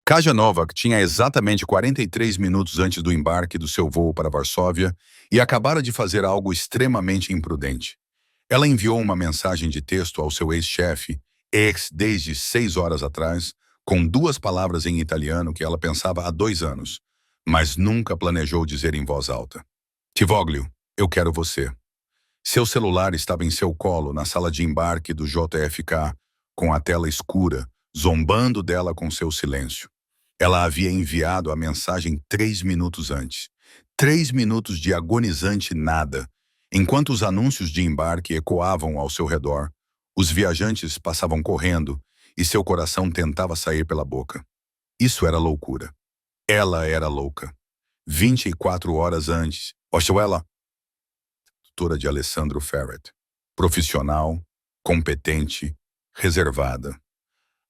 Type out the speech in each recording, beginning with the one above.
Kaja Novak tinha exatamente 43 minutos antes do embarque do seu voo para Varsóvia e acabara de fazer algo extremamente imprudente. Ela enviou uma mensagem de texto ao seu ex-chefe, desde 6 horas atrás, com 2 palavras em italiano que ela pensava há 2 anos, mas nunca planejou dizer em voz alta. Tivoglio, eu quero você. Seu celular estava em seu colo na sala de embarque do JFK, com a tela escura, zombando dela com seu silêncio. Ela havia enviado a mensagem 3 minutos antes. 3 minutos de agonizante nada. Enquanto os anúncios de embarque ecoavam ao seu redor, os viajantes passavam correndo e seu coração tentava sair pela boca. Isso era loucura. Ela era louca. 24 horas antes, Oshwella, tutora de Alessandro Ferret, profissional, competente, reservada.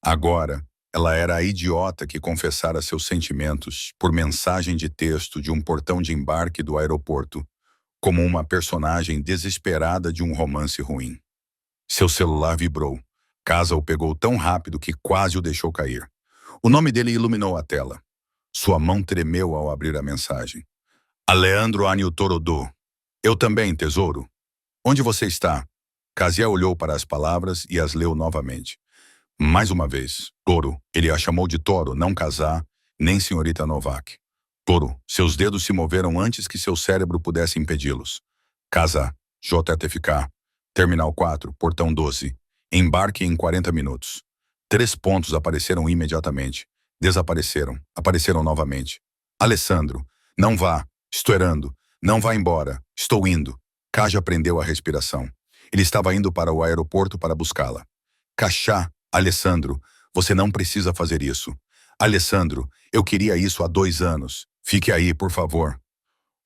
Agora, ela era a idiota que confessara seus sentimentos por mensagem de texto de um portão de embarque do aeroporto, como uma personagem desesperada de um romance ruim. Seu celular vibrou. Casa o pegou tão rápido que quase o deixou cair. O nome dele iluminou a tela. Sua mão tremeu ao abrir a mensagem. Aleandro Aniutorodô. Eu também, tesouro. Onde você está? Kasia olhou para as palavras e as leu novamente. Mais uma vez, Toro, ele a chamou de Toro, não Casar, nem senhorita Novak. Toro, seus dedos se moveram antes que seu cérebro pudesse impedi-los. Casa, JFK, Terminal 4, Portão 12. Embarque em 40 minutos. 3 pontos apareceram imediatamente. Desapareceram. Apareceram novamente. Alessandro, não vá. Estou errando. Não vá embora. Estou indo. Kaja prendeu a respiração. Ele estava indo para o aeroporto para buscá-la. Cachá, Alessandro, você não precisa fazer isso. Alessandro, eu queria isso há 2 anos. Fique aí, por favor.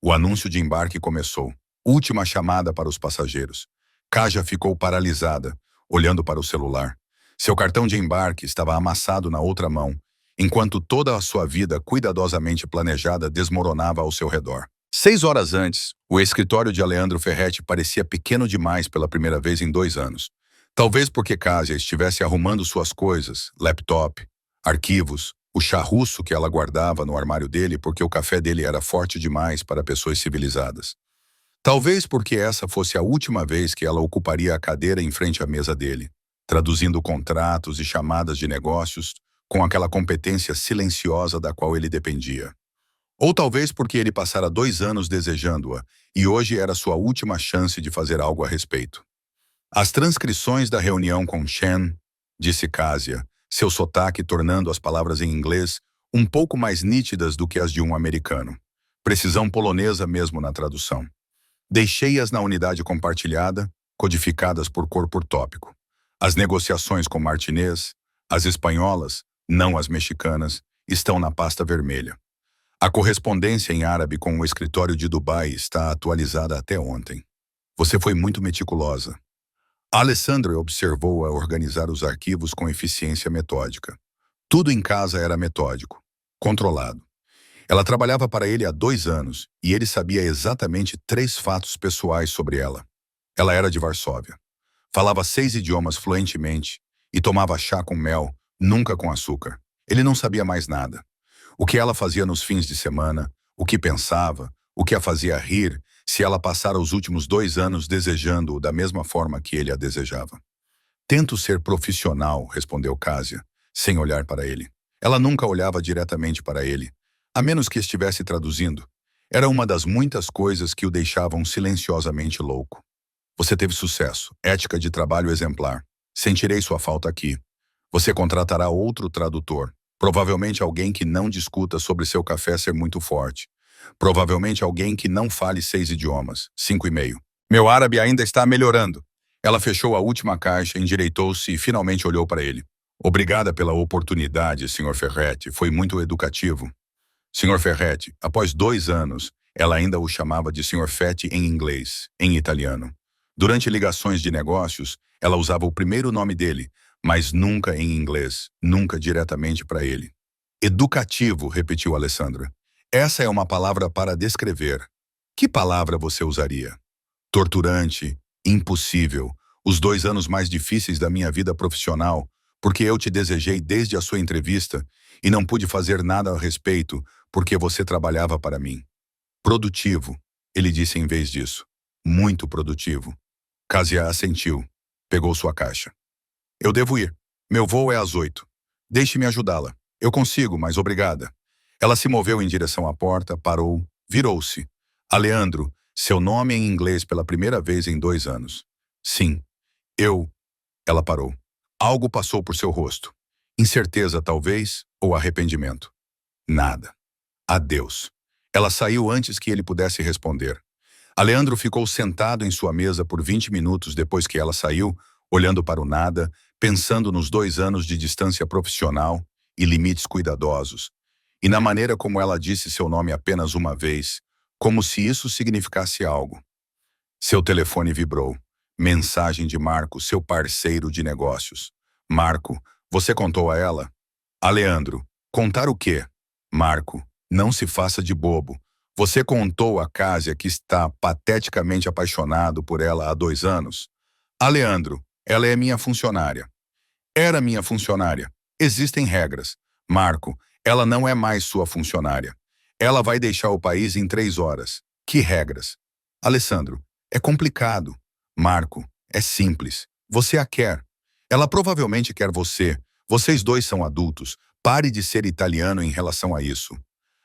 O anúncio de embarque começou. Última chamada para os passageiros. Kaja ficou paralisada, olhando para o celular. Seu cartão de embarque estava amassado na outra mão, enquanto toda a sua vida cuidadosamente planejada desmoronava ao seu redor. 6 horas antes, o escritório de Aleandro Ferretti parecia pequeno demais pela primeira vez em 2 anos. Talvez porque Kasia estivesse arrumando suas coisas, laptop, arquivos, o chá russo que ela guardava no armário dele porque o café dele era forte demais para pessoas civilizadas. Talvez porque essa fosse a última vez que ela ocuparia a cadeira em frente à mesa dele, traduzindo contratos e chamadas de negócios com aquela competência silenciosa da qual ele dependia. Ou talvez porque ele passara 2 anos desejando-a e hoje era sua última chance de fazer algo a respeito. As transcrições da reunião com Shen, disse Kasia, seu sotaque tornando as palavras em inglês um pouco mais nítidas do que as de um americano. Precisão polonesa mesmo na tradução. Deixei-as na unidade compartilhada, codificadas por cor por tópico. As negociações com Martinez, as espanholas, não as mexicanas, estão na pasta vermelha. A correspondência em árabe com o escritório de Dubai está atualizada até ontem. Você foi muito meticulosa. Alessandro observou-a organizar os arquivos com eficiência metódica. Tudo em casa era metódico, controlado. Ela trabalhava para ele há 2 anos e ele sabia exatamente 3 fatos pessoais sobre ela. Ela era de Varsóvia. Falava 6 idiomas fluentemente e tomava chá com mel, nunca com açúcar. Ele não sabia mais nada. O que ela fazia nos fins de semana, o que pensava, o que a fazia rir, se ela passara os últimos 2 anos desejando-o da mesma forma que ele a desejava. Tento ser profissional, respondeu Kasia, sem olhar para ele. Ela nunca olhava diretamente para ele, a menos que estivesse traduzindo. Era uma das muitas coisas que o deixavam silenciosamente louco. Você teve sucesso, ética de trabalho exemplar. Sentirei sua falta aqui. Você contratará outro tradutor, provavelmente alguém que não discuta sobre seu café ser muito forte. Provavelmente alguém que não fale 6 idiomas, 5,5. Meu árabe ainda está melhorando. Ela fechou a última caixa, endireitou-se e finalmente olhou para ele. Obrigada pela oportunidade, Sr. Ferretti. Foi muito educativo. Sr. Ferretti, após 2 anos, ela ainda o chamava de Sr. Fetti em inglês, em italiano. Durante ligações de negócios, ela usava o primeiro nome dele, mas nunca em inglês, nunca diretamente para ele. Educativo, repetiu Alessandra. Essa é uma palavra para descrever. Que palavra você usaria? Torturante, impossível, os 2 anos mais difíceis da minha vida profissional, porque eu te desejei desde a sua entrevista e não pude fazer nada a respeito porque você trabalhava para mim. Produtivo, ele disse em vez disso. Muito produtivo. Kasia assentiu. Pegou sua caixa. Eu devo ir. Meu voo é às 8. Deixe-me ajudá-la. Eu consigo, mas obrigada. Ela se moveu em direção à porta, parou, virou-se. Aleandro, seu nome em inglês pela primeira vez em 2 anos. Sim. Eu. Ela parou. Algo passou por seu rosto. Incerteza, talvez, ou arrependimento. Nada. Adeus. Ela saiu antes que ele pudesse responder. Aleandro ficou sentado em sua mesa por 20 minutos depois que ela saiu, olhando para o nada, pensando nos 2 anos de distância profissional e limites cuidadosos, e na maneira como ela disse seu nome apenas uma vez, como se isso significasse algo. Seu telefone vibrou. Mensagem de Marco, seu parceiro de negócios. Marco, você contou a ela? Aleandro, contar o quê? Marco, não se faça de bobo. Você contou a Kasia que está pateticamente apaixonado por ela há 2 anos? Aleandro, ela é minha funcionária. Era minha funcionária. Existem regras. Marco, ela não é mais sua funcionária. Ela vai deixar o país em 3 horas. Que regras? Alessandro, é complicado. Marco, é simples. Você a quer. Ela provavelmente quer você. Vocês dois são adultos. Pare de ser italiano em relação a isso.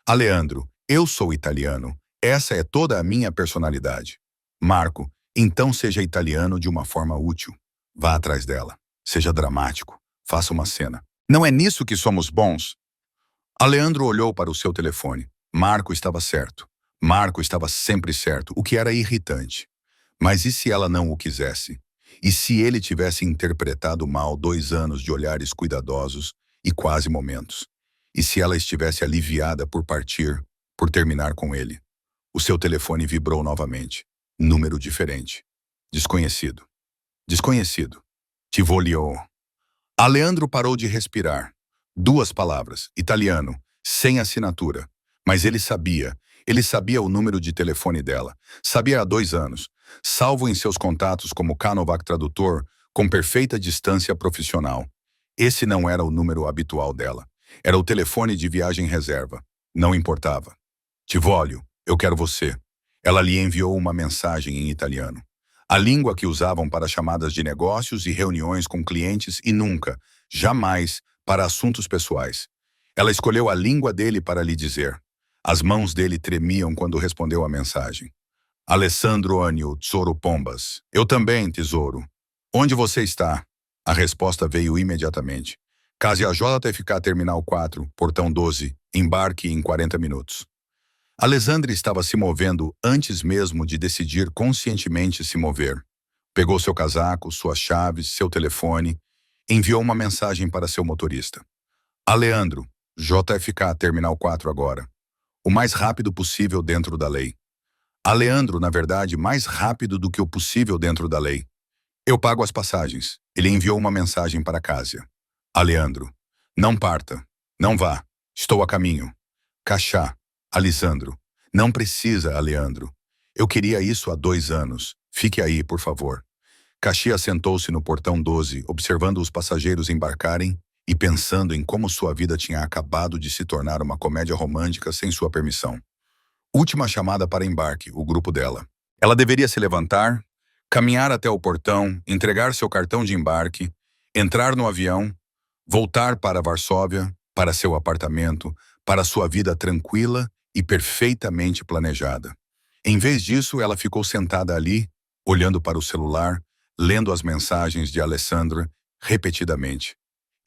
Aleandro, eu sou italiano. Essa é toda a minha personalidade. Marco, então seja italiano de uma forma útil. Vá atrás dela. Seja dramático. Faça uma cena. Não é nisso que somos bons? Aleandro olhou para o seu telefone. Marco estava certo. Marco estava sempre certo, o que era irritante. Mas e se ela não o quisesse? E se ele tivesse interpretado mal 2 anos de olhares cuidadosos e quase momentos? E se ela estivesse aliviada por partir, por terminar com ele? O seu telefone vibrou novamente. Número diferente. Desconhecido. Desconhecido. Tivolio. Aleandro parou de respirar. 2 palavras, italiano, sem assinatura. Mas ele sabia o número de telefone dela. Sabia há 2 anos, salvo em seus contatos como Canovac Tradutor, com perfeita distância profissional. Esse não era o número habitual dela. Era o telefone de viagem reserva. Não importava. Tivolio, eu quero você. Ela lhe enviou uma mensagem em italiano. A língua que usavam para chamadas de negócios e reuniões com clientes e nunca, jamais, para assuntos pessoais. Ela escolheu a língua dele para lhe dizer. As mãos dele tremiam quando respondeu a mensagem. Alessandro Anio, Tesouro Pombas. Eu também, tesouro. Onde você está? A resposta veio imediatamente. Kasia JFK Terminal 4, Portão 12, embarque em 40 minutos. Alessandro estava se movendo antes mesmo de decidir conscientemente se mover. Pegou seu casaco, suas chaves, seu telefone, enviou uma mensagem para seu motorista. Aleandro, JFK Terminal 4 agora. O mais rápido possível dentro da lei. Aleandro, na verdade, mais rápido do que o possível dentro da lei. Eu pago as passagens. Ele enviou uma mensagem para Kasia. Aleandro, não parta. Não vá. Estou a caminho. Cachá. Alessandro, não precisa, Aleandro. Eu queria isso há 2 anos. Fique aí, por favor. Caxias sentou-se no portão 12, observando os passageiros embarcarem e pensando em como sua vida tinha acabado de se tornar uma comédia romântica sem sua permissão. Última chamada para embarque, o grupo dela. Ela deveria se levantar, caminhar até o portão, entregar seu cartão de embarque, entrar no avião, voltar para Varsóvia, para seu apartamento, para sua vida tranquila e perfeitamente planejada. Em vez disso, ela ficou sentada ali, olhando para o celular, lendo as mensagens de Alessandra repetidamente.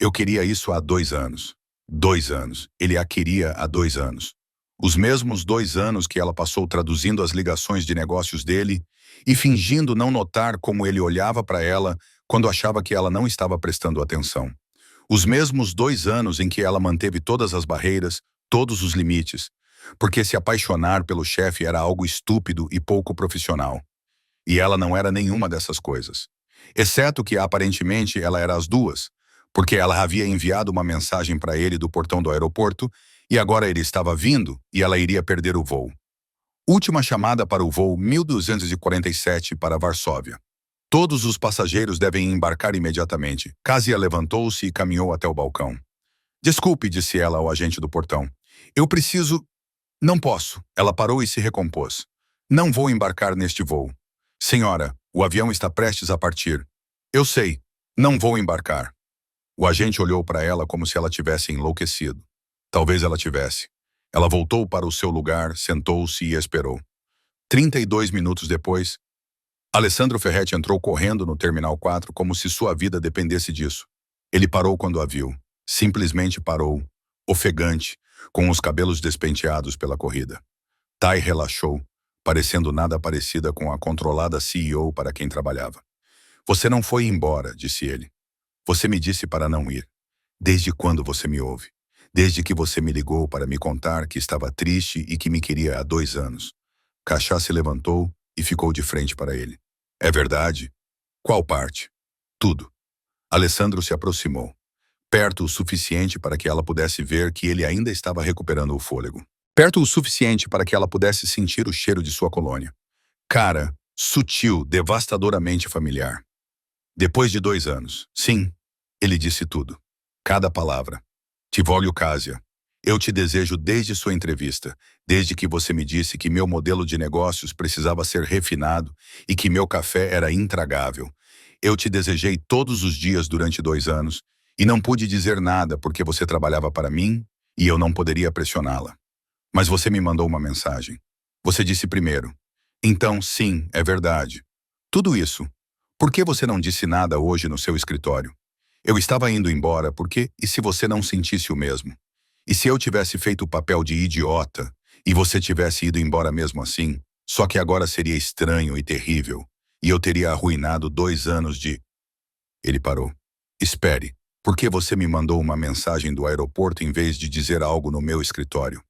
Eu queria isso há 2 anos. 2 anos. Ele a queria há 2 anos. Os mesmos 2 anos que ela passou traduzindo as ligações de negócios dele e fingindo não notar como ele olhava para ela quando achava que ela não estava prestando atenção. Os mesmos 2 anos em que ela manteve todas as barreiras, todos os limites, porque se apaixonar pelo chefe era algo estúpido e pouco profissional. E ela não era nenhuma dessas coisas. Exceto que, aparentemente, ela era as 2, porque ela havia enviado uma mensagem para ele do portão do aeroporto e agora ele estava vindo e ela iria perder o voo. Última chamada para o voo 1247 para Varsóvia. Todos os passageiros devem embarcar imediatamente. Casia levantou-se e caminhou até o balcão. Desculpe, disse ela ao agente do portão. Eu preciso... Não posso. Ela parou e se recompôs. Não vou embarcar neste voo. Senhora, o avião está prestes a partir. Eu sei. Não vou embarcar. O agente olhou para ela como se ela tivesse enlouquecido. Talvez ela tivesse. Ela voltou para o seu lugar, sentou-se e esperou. 32 minutos depois, Alessandro Ferretti entrou correndo no Terminal 4 como se sua vida dependesse disso. Ele parou quando a viu. Simplesmente parou, ofegante, com os cabelos despenteados pela corrida. Tai relaxou, parecendo nada parecida com a controlada CEO para quem trabalhava. Você não foi embora, disse ele. Você me disse para não ir. Desde quando você me ouve? Desde que você me ligou para me contar que estava triste e que me queria há 2 anos. Cachá se levantou e ficou de frente para ele. É verdade? Qual parte? Tudo. Alessandro se aproximou, perto o suficiente para que ela pudesse ver que ele ainda estava recuperando o fôlego. Perto o suficiente para que ela pudesse sentir o cheiro de sua colônia. Cara, sutil, devastadoramente familiar. Depois de 2 anos, sim, ele disse tudo. Cada palavra. Tivólio Casia, eu te desejo desde sua entrevista, desde que você me disse que meu modelo de negócios precisava ser refinado e que meu café era intragável. Eu te desejei todos os dias durante 2 anos e não pude dizer nada porque você trabalhava para mim e eu não poderia pressioná-la. Mas você me mandou uma mensagem. Você disse primeiro. Então, sim, é verdade. Tudo isso. Por que você não disse nada hoje no seu escritório? Eu estava indo embora porque, e se você não sentisse o mesmo? E se eu tivesse feito o papel de idiota e você tivesse ido embora mesmo assim, só que agora seria estranho e terrível, e eu teria arruinado 2 anos de... Ele parou. Espere, por que você me mandou uma mensagem do aeroporto em vez de dizer algo no meu escritório?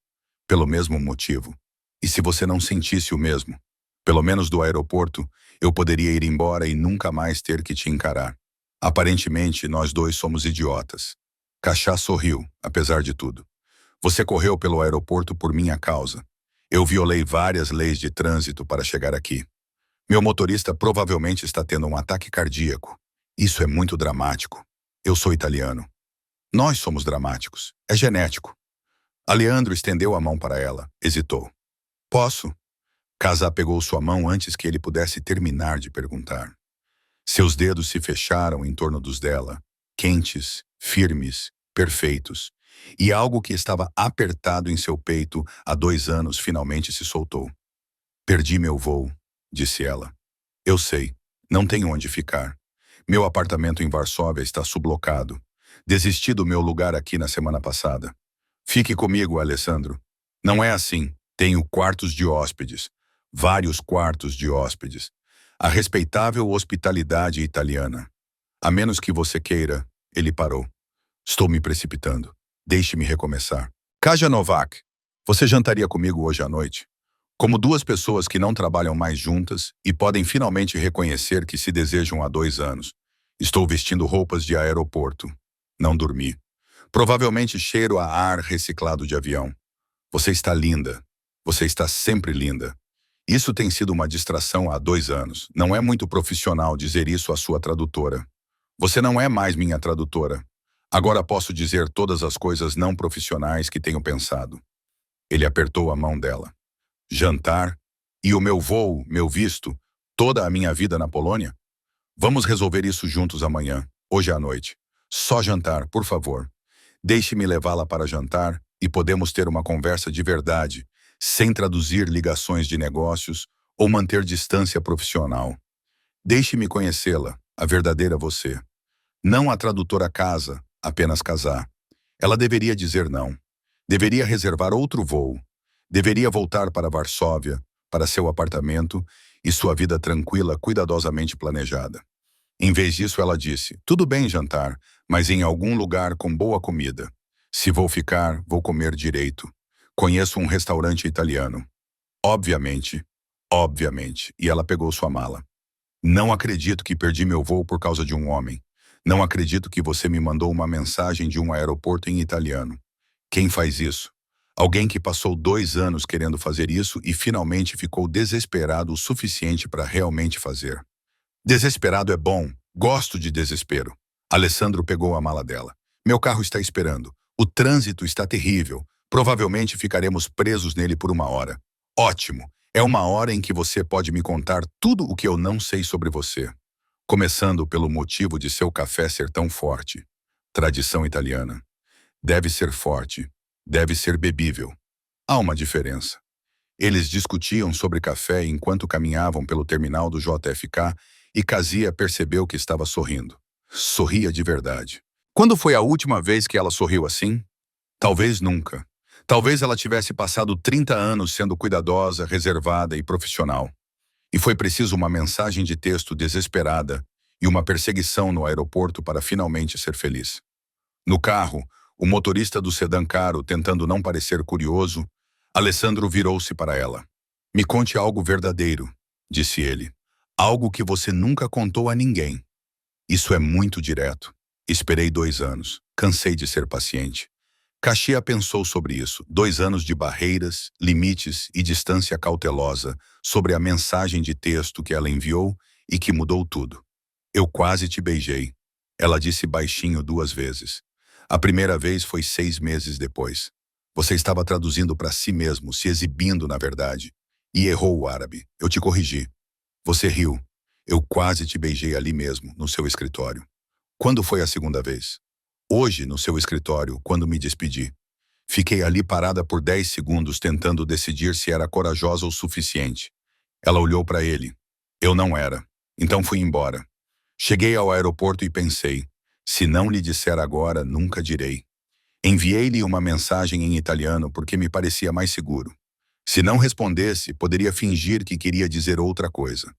Pelo mesmo motivo. E se você não sentisse o mesmo? Pelo menos do aeroporto, eu poderia ir embora e nunca mais ter que te encarar. Aparentemente, nós dois somos idiotas. Cachá sorriu, apesar de tudo. Você correu pelo aeroporto por minha causa. Eu violei várias leis de trânsito para chegar aqui. Meu motorista provavelmente está tendo um ataque cardíaco. Isso é muito dramático. Eu sou italiano. Nós somos dramáticos. É genético. Aleandro estendeu a mão para ela. Hesitou. Posso? Casá pegou sua mão antes que ele pudesse terminar de perguntar. Seus dedos se fecharam em torno dos dela, quentes, firmes, perfeitos, e algo que estava apertado em seu peito há 2 anos finalmente se soltou. Perdi meu voo, disse ela. Eu sei, não tenho onde ficar. Meu apartamento em Varsóvia está sublocado. Desisti do meu lugar aqui na semana passada. Fique comigo, Alessandro. Não é assim. Tenho quartos de hóspedes. Vários quartos de hóspedes. A respeitável hospitalidade italiana. A menos que você queira, ele parou. Estou me precipitando. Deixe-me recomeçar. Kaja Novak, você jantaria comigo hoje à noite? Como 2 pessoas que não trabalham mais juntas e podem finalmente reconhecer que se desejam há 2 anos. Estou vestindo roupas de aeroporto. Não dormi. Provavelmente cheiro a ar reciclado de avião. Você está linda. Você está sempre linda. Isso tem sido uma distração há 2 anos. Não é muito profissional dizer isso à sua tradutora. Você não é mais minha tradutora. Agora posso dizer todas as coisas não profissionais que tenho pensado. Ele apertou a mão dela. Jantar? E o meu voo, meu visto, toda a minha vida na Polônia? Vamos resolver isso juntos amanhã, hoje à noite. Só jantar, por favor. Deixe-me levá-la para jantar e podemos ter uma conversa de verdade, sem traduzir ligações de negócios ou manter distância profissional. Deixe-me conhecê-la, a verdadeira você. Não a tradutora casa, apenas casar. Ela deveria dizer não. Deveria reservar outro voo. Deveria voltar para Varsóvia, para seu apartamento e sua vida tranquila, cuidadosamente planejada. Em vez disso, ela disse, tudo bem jantar, mas em algum lugar com boa comida. Se vou ficar, vou comer direito. Conheço um restaurante italiano. Obviamente, obviamente. E ela pegou sua mala. Não acredito que perdi meu voo por causa de um homem. Não acredito que você me mandou uma mensagem de um aeroporto em italiano. Quem faz isso? Alguém que passou 2 anos querendo fazer isso e finalmente ficou desesperado o suficiente para realmente fazer. Desesperado é bom. Gosto de desespero. Alessandro pegou a mala dela. Meu carro está esperando. O trânsito está terrível. Provavelmente ficaremos presos nele por uma hora. Ótimo. É uma hora em que você pode me contar tudo o que eu não sei sobre você. Começando pelo motivo de seu café ser tão forte. Tradição italiana. Deve ser forte. Deve ser bebível. Há uma diferença. Eles discutiam sobre café enquanto caminhavam pelo terminal do JFK e Casia percebeu que estava sorrindo. Sorria de verdade. Quando foi a última vez que ela sorriu assim? Talvez nunca. Talvez ela tivesse passado 30 anos sendo cuidadosa, reservada e profissional. E foi preciso uma mensagem de texto desesperada e uma perseguição no aeroporto para finalmente ser feliz. No carro, o motorista do sedã caro, tentando não parecer curioso, Alessandro virou-se para ela. Me conte algo verdadeiro, disse ele. Algo que você nunca contou a ninguém. Isso é muito direto. Esperei 2 anos. Cansei de ser paciente. Caxia pensou sobre isso. 2 anos de barreiras, limites e distância cautelosa sobre a mensagem de texto que ela enviou e que mudou tudo. Eu quase te beijei. Ela disse baixinho 2 vezes. A primeira vez foi 6 meses depois. Você estava traduzindo para si mesmo, se exibindo na verdade. E errou o árabe. Eu te corrigi. Você riu. Eu quase te beijei ali mesmo, no seu escritório. Quando foi a segunda vez? Hoje, no seu escritório, quando me despedi. Fiquei ali parada por 10 segundos tentando decidir se era corajosa o suficiente. Ela olhou para ele. Eu não era. Então fui embora. Cheguei ao aeroporto e pensei, se não lhe disser agora, nunca direi. Enviei-lhe uma mensagem em italiano porque me parecia mais seguro. Se não respondesse, poderia fingir que queria dizer outra coisa.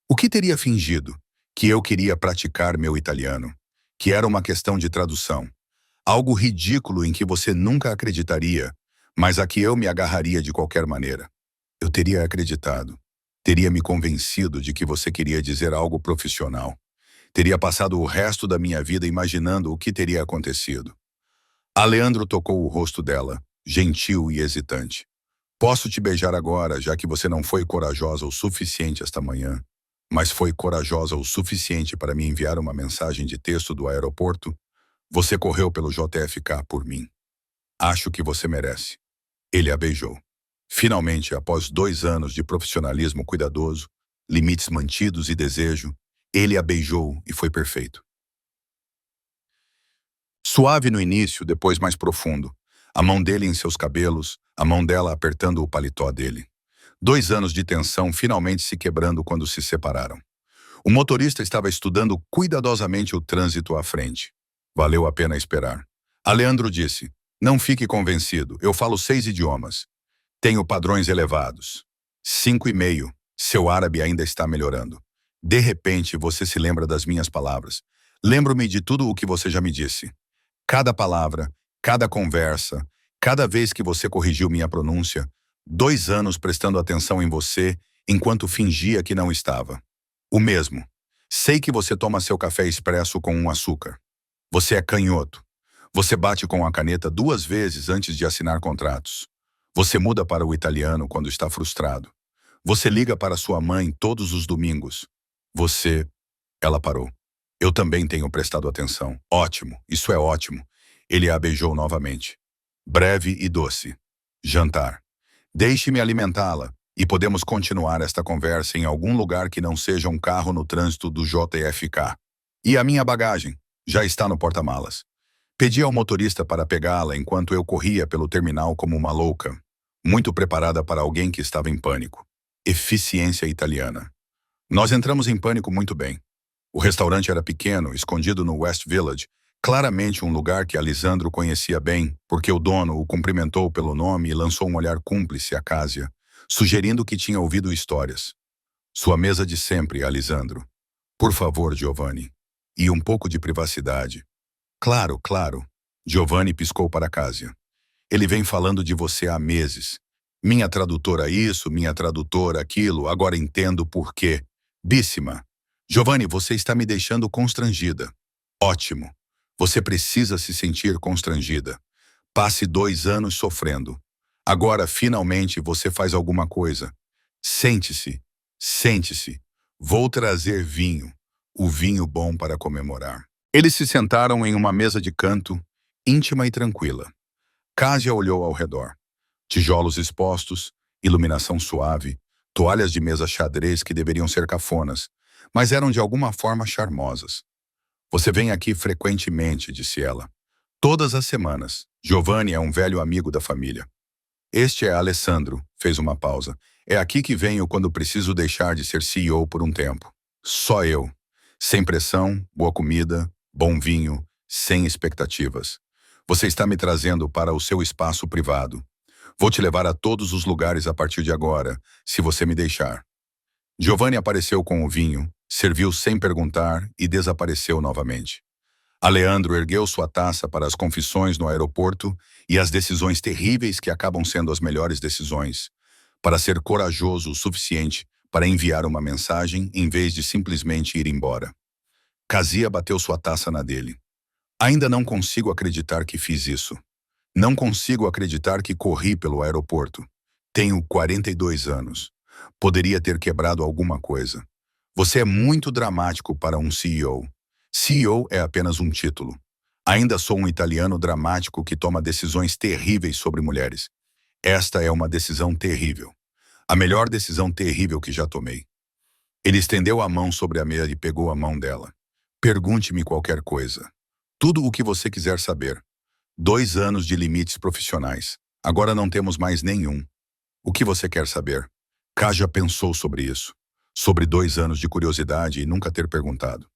O que teria fingido? Que eu queria praticar meu italiano. Que era uma questão de tradução. Algo ridículo em que você nunca acreditaria, mas a que eu me agarraria de qualquer maneira. Eu teria acreditado. Teria me convencido de que você queria dizer algo profissional. Teria passado o resto da minha vida imaginando o que teria acontecido. Aleandro tocou o rosto dela, gentil e hesitante. Posso te beijar agora, já que você não foi corajosa o suficiente esta manhã, mas foi corajosa o suficiente para me enviar uma mensagem de texto do aeroporto? Você correu pelo JFK por mim. Acho que você merece. Ele a beijou. Finalmente, após 2 anos de profissionalismo cuidadoso, limites mantidos e desejo, ele a beijou e foi perfeito. Suave no início, depois mais profundo. A mão dele em seus cabelos, a mão dela apertando o paletó dele. 2 anos de tensão finalmente se quebrando quando se separaram. O motorista estava estudando cuidadosamente o trânsito à frente. Valeu a pena esperar. Aleandro disse, não fique convencido, eu falo 6 idiomas. Tenho padrões elevados. 5,5. Seu árabe ainda está melhorando. De repente, você se lembra das minhas palavras. Lembro-me de tudo o que você já me disse. Cada palavra, cada conversa, cada vez que você corrigiu minha pronúncia, 2 anos prestando atenção em você, enquanto fingia que não estava. O mesmo. Sei que você toma seu café expresso com um açúcar. Você é canhoto. Você bate com a caneta 2 vezes antes de assinar contratos. Você muda para o italiano quando está frustrado. Você liga para sua mãe todos os domingos. Você... Ela parou. Eu também tenho prestado atenção. Ótimo, isso é ótimo. Ele a beijou novamente. Breve e doce. Jantar. Deixe-me alimentá-la, e podemos continuar esta conversa em algum lugar que não seja um carro no trânsito do JFK. E a minha bagagem? Já está no porta-malas. Pedi ao motorista para pegá-la enquanto eu corria pelo terminal como uma louca, muito preparada para alguém que estava em pânico. Eficiência italiana. Nós entramos em pânico muito bem. O restaurante era pequeno, escondido no West Village, claramente um lugar que Alessandro conhecia bem, porque o dono o cumprimentou pelo nome e lançou um olhar cúmplice a Casia, sugerindo que tinha ouvido histórias. Sua mesa de sempre, Alessandro. Por favor, Giovanni. E um pouco de privacidade. Claro, claro. Giovanni piscou para Casia. Ele vem falando de você há meses. Minha tradutora isso, minha tradutora aquilo, agora entendo por quê. Bíssima. Giovanni, você está me deixando constrangida. Ótimo. Você precisa se sentir constrangida. Passe 2 anos sofrendo. Agora, finalmente, você faz alguma coisa. Sente-se. Sente-se. Vou trazer vinho, o vinho bom para comemorar. Eles se sentaram em uma mesa de canto, íntima e tranquila. Kásia olhou ao redor. Tijolos expostos, iluminação suave, toalhas de mesa xadrez que deveriam ser cafonas, mas eram de alguma forma charmosas. Você vem aqui frequentemente, disse ela. Todas as semanas. Giovanni é um velho amigo da família. Este é Alessandro, fez uma pausa. É aqui que venho quando preciso deixar de ser CEO por um tempo. Só eu. Sem pressão, boa comida, bom vinho, sem expectativas. Você está me trazendo para o seu espaço privado. Vou te levar a todos os lugares a partir de agora, se você me deixar. Giovanni apareceu com o vinho, serviu sem perguntar e desapareceu novamente. Aleandro ergueu sua taça para as confissões no aeroporto e as decisões terríveis que acabam sendo as melhores decisões, para ser corajoso o suficiente para enviar uma mensagem em vez de simplesmente ir embora. Kásia bateu sua taça na dele. Ainda não consigo acreditar que fiz isso. Não consigo acreditar que corri pelo aeroporto. Tenho 42 anos. Poderia ter quebrado alguma coisa. Você é muito dramático para um CEO. CEO é apenas um título. Ainda sou um italiano dramático que toma decisões terríveis sobre mulheres. Esta é uma decisão terrível. A melhor decisão terrível que já tomei. Ele estendeu a mão sobre a mesa e pegou a mão dela. Pergunte-me qualquer coisa. Tudo o que você quiser saber. 2 anos de limites profissionais. Agora não temos mais nenhum. O que você quer saber? Kásia pensou sobre isso. Sobre 2 anos de curiosidade e nunca ter perguntado.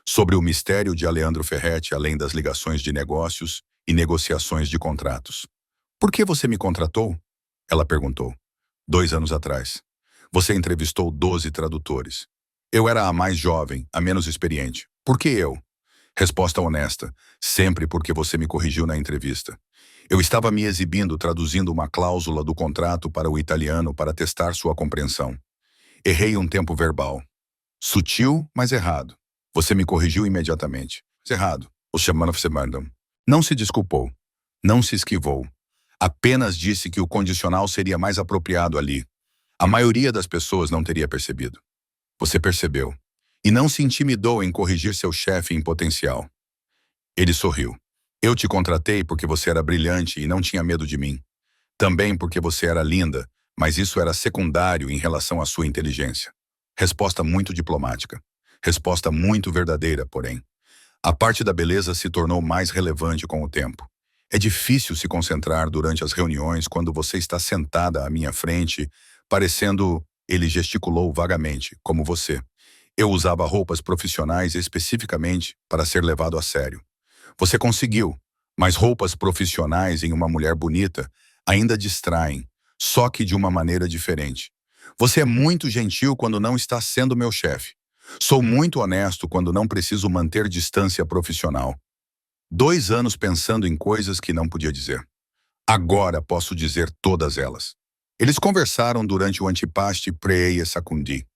Sobre o mistério de Aleandro Ferretti, além das ligações de negócios e negociações de contratos. Por que você me contratou? Ela perguntou. 2 anos atrás. Você entrevistou 12 tradutores. Eu era a mais jovem, a menos experiente. Por que eu? Resposta honesta. Sempre porque você me corrigiu na entrevista. Eu estava me exibindo traduzindo uma cláusula do contrato para o italiano para testar sua compreensão. Errei um tempo verbal. Sutil, mas errado. Você me corrigiu imediatamente. Errado. O chamando semandam. Não se desculpou. Não se esquivou. Apenas disse que o condicional seria mais apropriado ali. A maioria das pessoas não teria percebido. Você percebeu. E não se intimidou em corrigir seu chefe em potencial. Ele sorriu. Eu te contratei porque você era brilhante e não tinha medo de mim. Também porque você era linda, mas isso era secundário em relação à sua inteligência. Resposta muito diplomática. Resposta muito verdadeira, porém. A parte da beleza se tornou mais relevante com o tempo. É difícil se concentrar durante as reuniões quando você está sentada à minha frente, parecendo, ele gesticulou vagamente, como você. Eu usava roupas profissionais especificamente para ser levado a sério. Você conseguiu, mas roupas profissionais em uma mulher bonita ainda distraem, só que de uma maneira diferente. Você é muito gentil quando não está sendo meu chefe. Sou muito honesto quando não preciso manter distância profissional. 2 anos pensando em coisas que não podia dizer. Agora posso dizer todas elas. Eles conversaram durante o antipasto Preia Sacundi.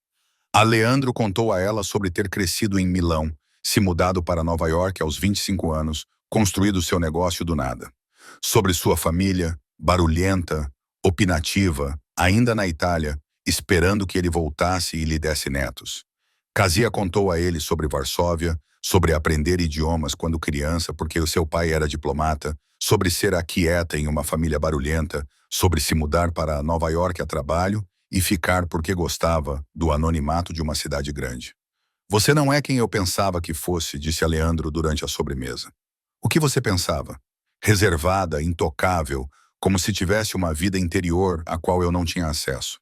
Aleandro contou a ela sobre ter crescido em Milão, se mudado para Nova York aos 25 anos, construído seu negócio do nada. Sobre sua família, barulhenta, opinativa, ainda na Itália, esperando que ele voltasse e lhe desse netos. Kásia contou a ele sobre Varsóvia, sobre aprender idiomas quando criança porque o seu pai era diplomata, sobre ser aquieta em uma família barulhenta, sobre se mudar para Nova York a trabalho e ficar porque gostava do anonimato de uma cidade grande. Você não é quem eu pensava que fosse, disse Aleandro durante a sobremesa. O que você pensava? Reservada, intocável, como se tivesse uma vida interior a qual eu não tinha acesso.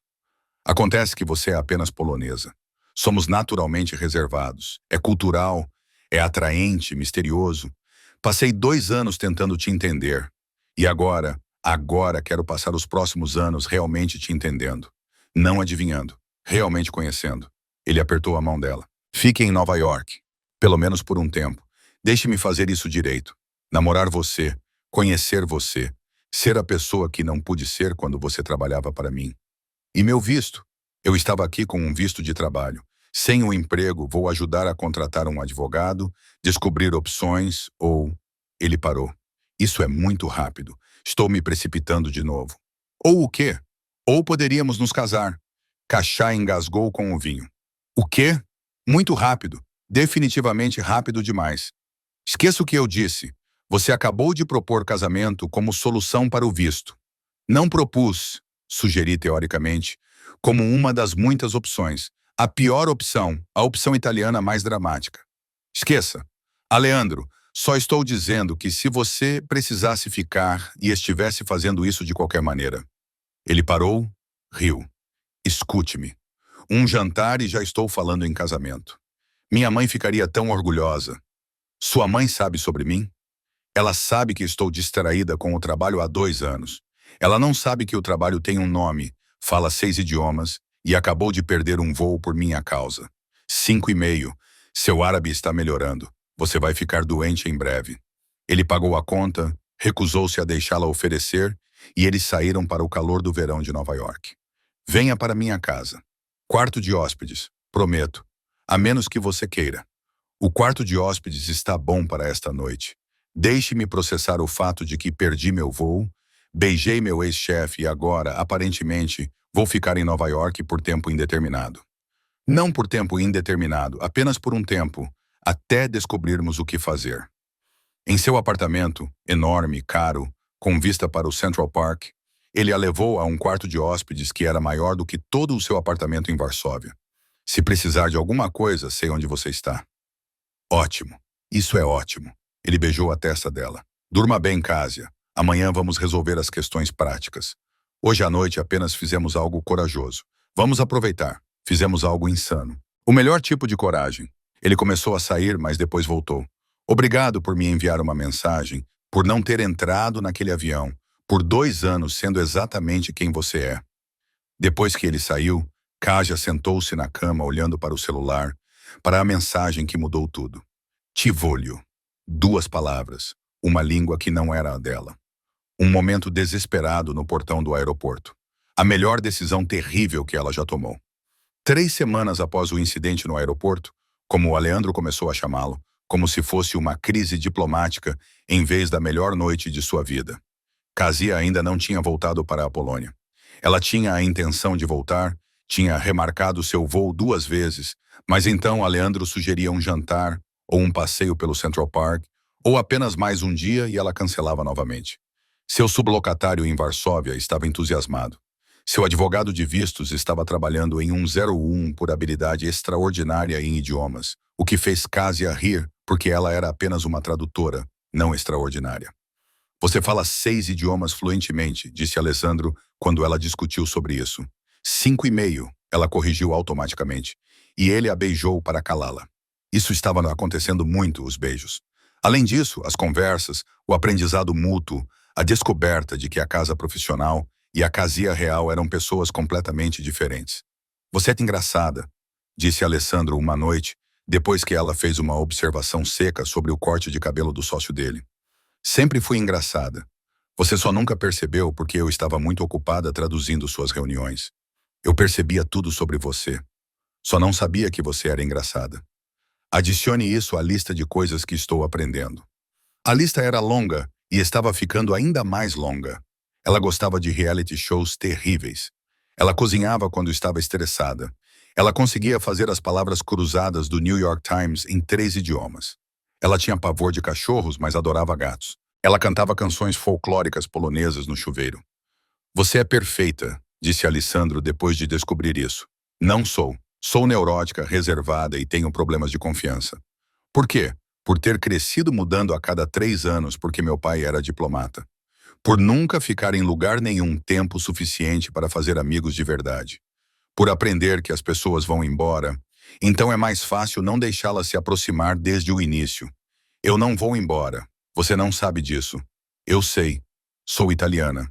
Acontece que você é apenas polonesa. Somos naturalmente reservados. É cultural, é atraente, misterioso. Passei 2 anos tentando te entender. E agora quero passar os próximos anos realmente te entendendo. Não adivinhando, realmente conhecendo. Ele apertou a mão dela. Fique em Nova York. Pelo menos por um tempo. Deixe-me fazer isso direito. Namorar você, conhecer você, ser a pessoa que não pude ser quando você trabalhava para mim. E meu visto? Eu estava aqui com um visto de trabalho. Sem um emprego, vou ajudar a contratar um advogado, descobrir opções ou... Ele parou. Isso é muito rápido. Estou me precipitando de novo. Ou o quê? Ou poderíamos nos casar. Cachá engasgou com o vinho. O quê? Muito rápido. Definitivamente rápido demais. Esqueça o que eu disse. Você acabou de propor casamento como solução para o visto. Não propus, sugeri teoricamente, como uma das muitas opções. A pior opção, a opção italiana mais dramática. Esqueça. Aleandro, só estou dizendo que se você precisasse ficar e estivesse fazendo isso de qualquer maneira. Ele parou, riu. Escute-me. Um jantar e já estou falando em casamento. Minha mãe ficaria tão orgulhosa. Sua mãe sabe sobre mim? Ela sabe que estou distraída com o trabalho há 2 anos. Ela não sabe que o trabalho tem um nome, fala 6 idiomas e acabou de perder um voo por minha causa. 5,5. Seu árabe está melhorando. Você vai ficar doente em breve. Ele pagou a conta, recusou-se a deixá-la oferecer e eles saíram para o calor do verão de Nova York. Venha para minha casa. Quarto de hóspedes, prometo. A menos que você queira. O quarto de hóspedes está bom para esta noite. Deixe-me processar o fato de que perdi meu voo, beijei meu ex-chefe e agora, aparentemente, vou ficar em Nova York por tempo indeterminado. Não por tempo indeterminado, apenas por um tempo, até descobrirmos o que fazer. Em seu apartamento, enorme, caro, com vista para o Central Park, ele a levou a um quarto de hóspedes que era maior do que todo o seu apartamento em Varsóvia. Se precisar de alguma coisa, sei onde você está. Ótimo. Isso é ótimo. Ele beijou a testa dela. Durma bem, Kásia. Amanhã vamos resolver as questões práticas. Hoje à noite apenas fizemos algo corajoso. Vamos aproveitar. Fizemos algo insano. O melhor tipo de coragem. Ele começou a sair, mas depois voltou. Obrigado por me enviar uma mensagem, por não ter entrado naquele avião, por 2 anos sendo exatamente quem você é. Depois que ele saiu, Kásia sentou-se na cama olhando para o celular, para a mensagem que mudou tudo. Tivolio. 2 palavras, uma língua que não era a dela. Um momento desesperado no portão do aeroporto. A melhor decisão terrível que ela já tomou. 3 semanas após o incidente no aeroporto, como o Aleandro começou a chamá-lo, como se fosse uma crise diplomática em vez da melhor noite de sua vida. Kásia ainda não tinha voltado para a Polônia. Ela tinha a intenção de voltar, tinha remarcado seu voo 2 vezes, mas então Aleandro sugeria um jantar ou um passeio pelo Central Park, ou apenas mais um dia e ela cancelava novamente. Seu sublocatário em Varsóvia estava entusiasmado. Seu advogado de vistos estava trabalhando em um 01 por habilidade extraordinária em idiomas, o que fez Kásia rir porque ela era apenas uma tradutora, não extraordinária. Você fala 6 idiomas fluentemente, disse Alessandro quando ela discutiu sobre isso. 5,5, ela corrigiu automaticamente, e ele a beijou para calá-la. Isso estava acontecendo muito, os beijos. Além disso, as conversas, o aprendizado mútuo, a descoberta de que a casa profissional e a casia real eram pessoas completamente diferentes. Você é engraçada, disse Alessandro uma noite, depois que ela fez uma observação seca sobre o corte de cabelo do sócio dele. Sempre fui engraçada. Você só nunca percebeu porque eu estava muito ocupada traduzindo suas reuniões. Eu percebia tudo sobre você. Só não sabia que você era engraçada. Adicione isso à lista de coisas que estou aprendendo. A lista era longa e estava ficando ainda mais longa. Ela gostava de reality shows terríveis. Ela cozinhava quando estava estressada. Ela conseguia fazer as palavras cruzadas do New York Times em 3 idiomas. Ela tinha pavor de cachorros, mas adorava gatos. Ela cantava canções folclóricas polonesas no chuveiro. Você é perfeita, disse Alessandro depois de descobrir isso. Não sou. Sou neurótica, reservada e tenho problemas de confiança. Por quê? Por ter crescido mudando a cada 3 anos porque meu pai era diplomata. Por nunca ficar em lugar nenhum tempo suficiente para fazer amigos de verdade. Por aprender que as pessoas vão embora, então é mais fácil não deixá-las se aproximar desde o início. Eu não vou embora. Você não sabe disso. Eu sei. Sou italiana.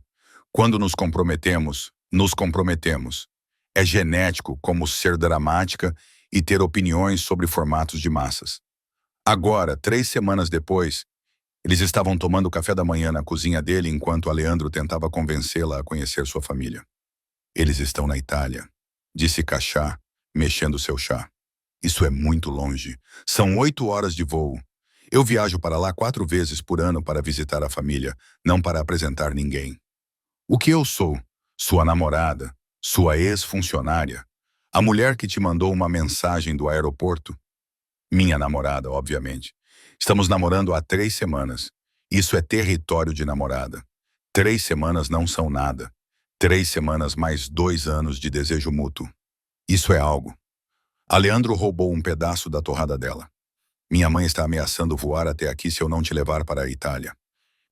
Quando nos comprometemos, nos comprometemos. É genético como ser dramática e ter opiniões sobre formatos de massas. Agora, 3 semanas depois, eles estavam tomando café da manhã na cozinha dele enquanto Aleandro tentava convencê-la a conhecer sua família. Eles estão na Itália, disse Cachá, mexendo seu chá. Isso é muito longe. São 8 horas de voo. Eu viajo para lá 4 vezes por ano para visitar a família, não para apresentar ninguém. O que eu sou? Sua namorada? Sua ex-funcionária? A mulher que te mandou uma mensagem do aeroporto? Minha namorada, obviamente. Estamos namorando há 3 semanas. Isso é território de namorada. 3 semanas não são nada. 3 semanas mais 2 anos de desejo mútuo. Isso é algo. Aleandro roubou um pedaço da torrada dela. Minha mãe está ameaçando voar até aqui se eu não te levar para a Itália.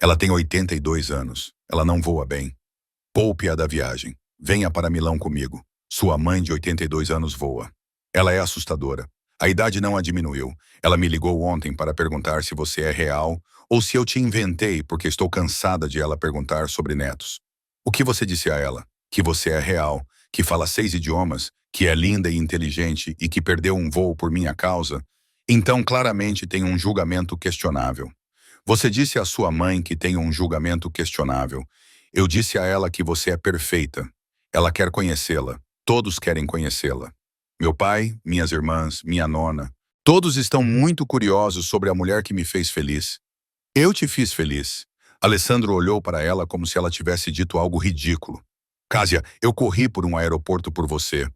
Ela tem 82 anos. Ela não voa bem. Poupe-a da viagem. Venha para Milão comigo. Sua mãe de 82 anos voa. Ela é assustadora. A idade não a diminuiu. Ela me ligou ontem para perguntar se você é real ou se eu te inventei porque estou cansada de ela perguntar sobre netos. O que você disse a ela? Que você é real, que fala 6 idiomas, que é linda e inteligente e que perdeu um voo por minha causa? Então claramente tem um julgamento questionável. Você disse à sua mãe que tem um julgamento questionável. Eu disse a ela que você é perfeita. Ela quer conhecê-la. Todos querem conhecê-la. Meu pai, minhas irmãs, minha nona. Todos estão muito curiosos sobre a mulher que me fez feliz. Eu te fiz feliz. Alessandro olhou para ela como se ela tivesse dito algo ridículo. Kásia, eu corri por um aeroporto por você.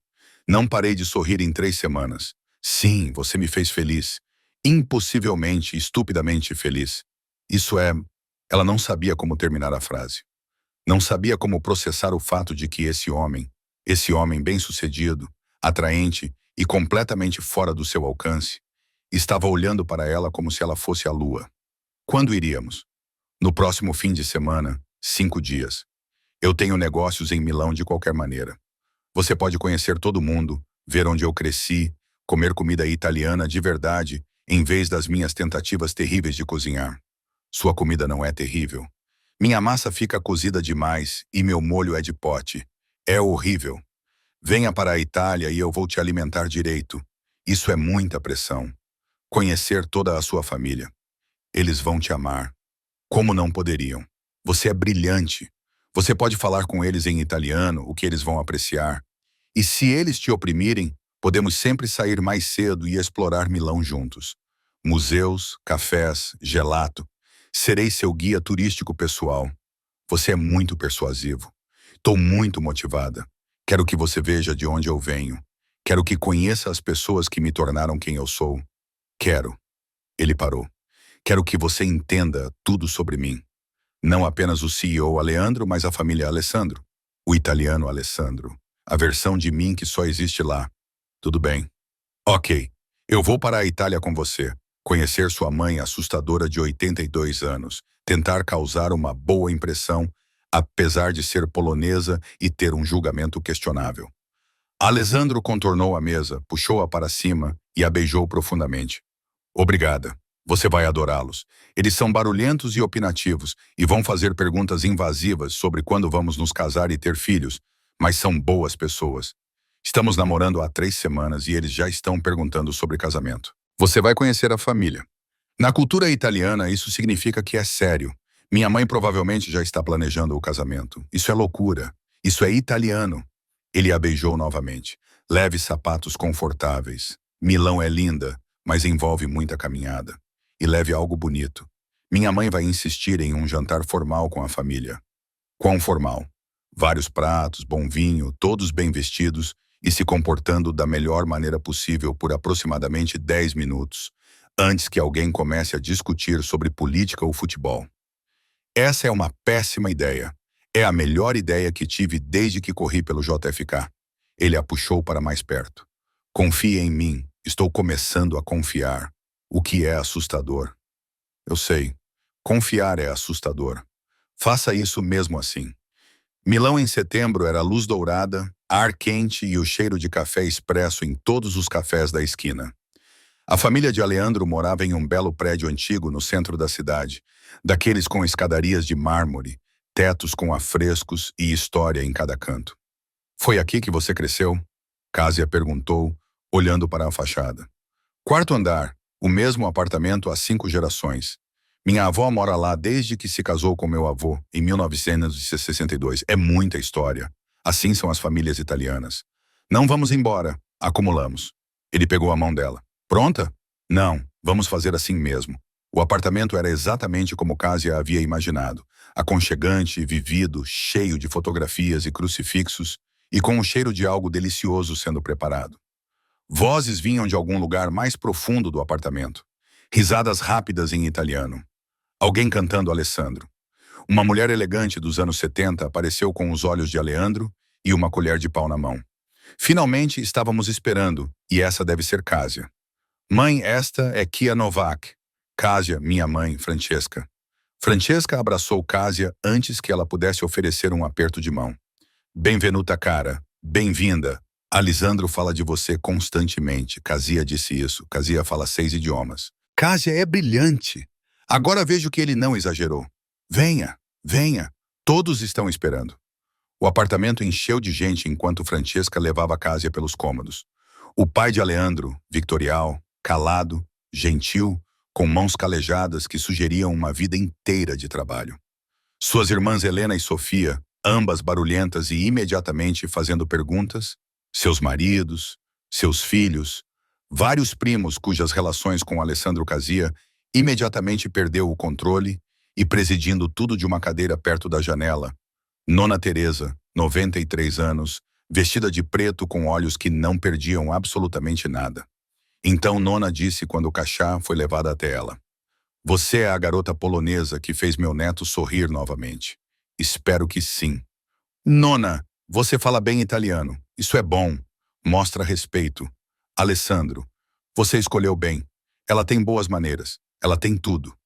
Não parei de sorrir em 3 semanas. Sim, você me fez feliz. Impossivelmente, estupidamente feliz. Isso é... Ela não sabia como terminar a frase. Não sabia como processar o fato de que esse homem bem-sucedido, atraente e completamente fora do seu alcance, estava olhando para ela como se ela fosse a lua. Quando iríamos? No próximo fim de semana, 5 dias. Eu tenho negócios em Milão de qualquer maneira. Você pode conhecer todo mundo, ver onde eu cresci, comer comida italiana de verdade, em vez das minhas tentativas terríveis de cozinhar. Sua comida não é terrível. Minha massa fica cozida demais e meu molho é de pote. É horrível. Venha para a Itália e eu vou te alimentar direito. Isso é muita pressão. Conhecer toda a sua família. Eles vão te amar. Como não poderiam? Você é brilhante. Você pode falar com eles em italiano, o que eles vão apreciar. E se eles te oprimirem, podemos sempre sair mais cedo e explorar Milão juntos. Museus, cafés, gelato. Serei seu guia turístico pessoal. Você é muito persuasivo. Estou muito motivada. Quero que você veja de onde eu venho. Quero que conheça as pessoas que me tornaram quem eu sou. Quero. Ele parou. Quero que você entenda tudo sobre mim. Não apenas o CEO Aleandro, mas a família Alessandro. O italiano Alessandro. A versão de mim que só existe lá. Tudo bem. Ok. Eu vou para a Itália com você. Conhecer sua mãe assustadora de 82 anos. Tentar causar uma boa impressão, apesar de ser polonesa e ter um julgamento questionável. Alessandro contornou a mesa, puxou-a para cima e a beijou profundamente. Obrigada. Você vai adorá-los. Eles são barulhentos e opinativos e vão fazer perguntas invasivas sobre quando vamos nos casar e ter filhos, mas são boas pessoas. Estamos namorando há 3 semanas e eles já estão perguntando sobre casamento. Você vai conhecer a família. Na cultura italiana, isso significa que é sério. Minha mãe provavelmente já está planejando o casamento. Isso é loucura. Isso é italiano. Ele a beijou novamente. Leve sapatos confortáveis. Milão é linda, mas envolve muita caminhada. E leve algo bonito. Minha mãe vai insistir em um jantar formal com a família. Quão formal? Vários pratos, bom vinho, todos bem vestidos e se comportando da melhor maneira possível por aproximadamente 10 minutos, antes que alguém comece a discutir sobre política ou futebol. Essa é uma péssima ideia. É a melhor ideia que tive desde que corri pelo JFK. Ele a puxou para mais perto. Confie em mim. Estou começando a confiar. O que é assustador? Eu sei. Confiar é assustador. Faça isso mesmo assim. Milão em setembro era luz dourada, ar quente e o cheiro de café expresso em todos os cafés da esquina. A família de Aleandro morava em um belo prédio antigo no centro da cidade, daqueles com escadarias de mármore, tetos com afrescos e história em cada canto. Foi aqui que você cresceu? Kásia perguntou, olhando para a fachada. Quarto andar, o mesmo apartamento há 5 gerações. Minha avó mora lá desde que se casou com meu avô, em 1962. É muita história. Assim são as famílias italianas. Não vamos embora. Acumulamos. Ele pegou a mão dela. Pronta? Não, vamos fazer assim mesmo. O apartamento era exatamente como Kásia havia imaginado. Aconchegante, vivido, cheio de fotografias e crucifixos. e com o cheiro de algo delicioso sendo preparado. Vozes vinham de algum lugar mais profundo do apartamento. Risadas rápidas em italiano. Alguém cantando Alessandro. Uma mulher elegante dos anos 70 apareceu com os olhos de Aleandro e uma colher de pau na mão. Finalmente estávamos esperando, e essa deve ser Kásia. Mãe, esta é Kia Novak. Kásia, minha mãe, Francesca. Francesca abraçou Kásia antes que ela pudesse oferecer um aperto de mão. Benvenuta, cara. Bem-vinda. Alisandro fala de você constantemente. Kásia disse isso. Kásia fala 6 idiomas. Kásia é brilhante. Agora vejo que ele não exagerou. Venha, venha. Todos estão esperando. O apartamento encheu de gente enquanto Francesca levava Kásia pelos cômodos. O pai de Aleandro, Victorial, calado, gentil, com mãos calejadas que sugeriam uma vida inteira de trabalho. Suas irmãs Helena e Sofia, ambas barulhentas e imediatamente fazendo perguntas, seus maridos, seus filhos, vários primos cujas relações com Alessandro Kásia imediatamente perdeu o controle e presidindo tudo de uma cadeira perto da janela. Nona Teresa, 93 anos, vestida de preto com olhos que não perdiam absolutamente nada. Então Nona disse quando o Cachá foi levado até ela. Você é a garota polonesa que fez meu neto sorrir novamente. Espero que sim. Nona, você fala bem italiano. Isso é bom. Mostra respeito. Alessandro, você escolheu bem. Ela tem boas maneiras. Ela tem tudo.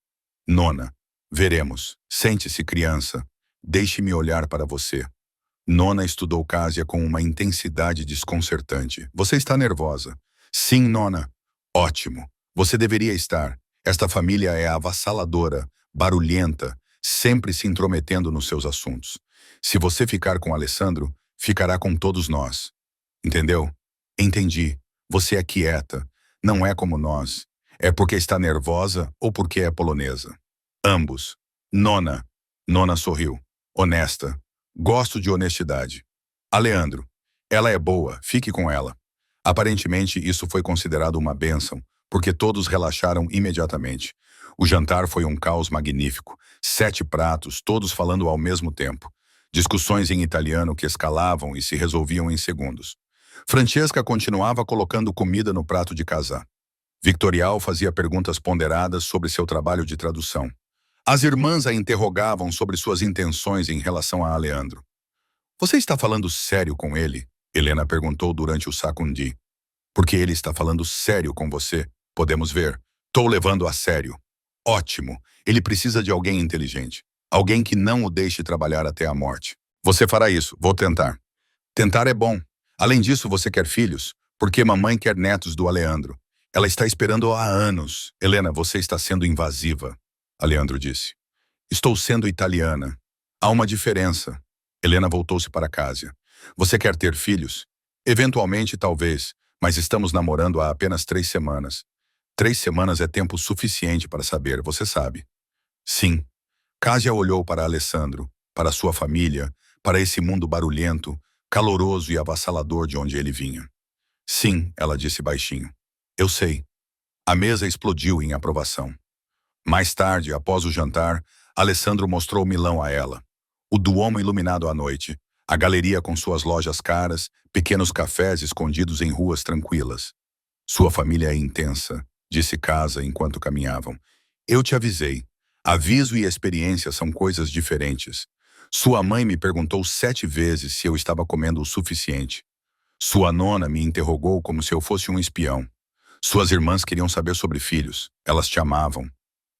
Nona, veremos. Sente-se, criança. Deixe-me olhar para você. Nona estudou Kásia com uma intensidade desconcertante. Você está nervosa. Sim, Nona. Ótimo. Você deveria estar. Esta família é avassaladora, barulhenta, sempre se intrometendo nos seus assuntos. Se você ficar com Alessandro, ficará com todos nós. Entendeu? Entendi. Você é quieta. Não é como nós. É porque está nervosa ou porque é polonesa? Ambos. Nona. Nona sorriu. Honesta. Gosto de honestidade. Aleandro. Ela é boa. Fique com ela. Aparentemente, isso foi considerado uma bênção, porque todos relaxaram imediatamente. O jantar foi um caos magnífico. 7 pratos, todos falando ao mesmo tempo. Discussões em italiano que escalavam e se resolviam em segundos. Francesca continuava colocando comida no prato de Casà. Victorial fazia perguntas ponderadas sobre seu trabalho de tradução. As irmãs a interrogavam sobre suas intenções em relação a Aleandro. Você está falando sério com ele? Helena perguntou durante o sacundi. Porque ele está falando sério com você. Podemos ver. Estou levando a sério. Ótimo. Ele precisa de alguém inteligente. Alguém que não o deixe trabalhar até a morte. Você fará isso. Vou tentar. Tentar é bom. Além disso, você quer filhos? Porque mamãe quer netos do Aleandro. Ela está esperando há anos. Helena, você está sendo invasiva. Aleandro disse. Estou sendo italiana. Há uma diferença. Helena voltou-se para Kásia. Você quer ter filhos? Eventualmente, talvez, mas estamos namorando há apenas 3 semanas. 3 semanas é tempo suficiente para saber, você sabe. Sim. Kásia olhou para Alessandro, para sua família, para esse mundo barulhento, caloroso e avassalador de onde ele vinha. Sim, ela disse baixinho. Eu sei. A mesa explodiu em aprovação. Mais tarde, após o jantar, Alessandro mostrou Milão a ela. O Duomo iluminado à noite, a galeria com suas lojas caras, pequenos cafés escondidos em ruas tranquilas. Sua família é intensa, disse Casa enquanto caminhavam. Eu te avisei. Aviso e experiência são coisas diferentes. Sua mãe me perguntou 7 vezes se eu estava comendo o suficiente. Sua nona me interrogou como se eu fosse um espião. Suas irmãs queriam saber sobre filhos. Elas te amavam.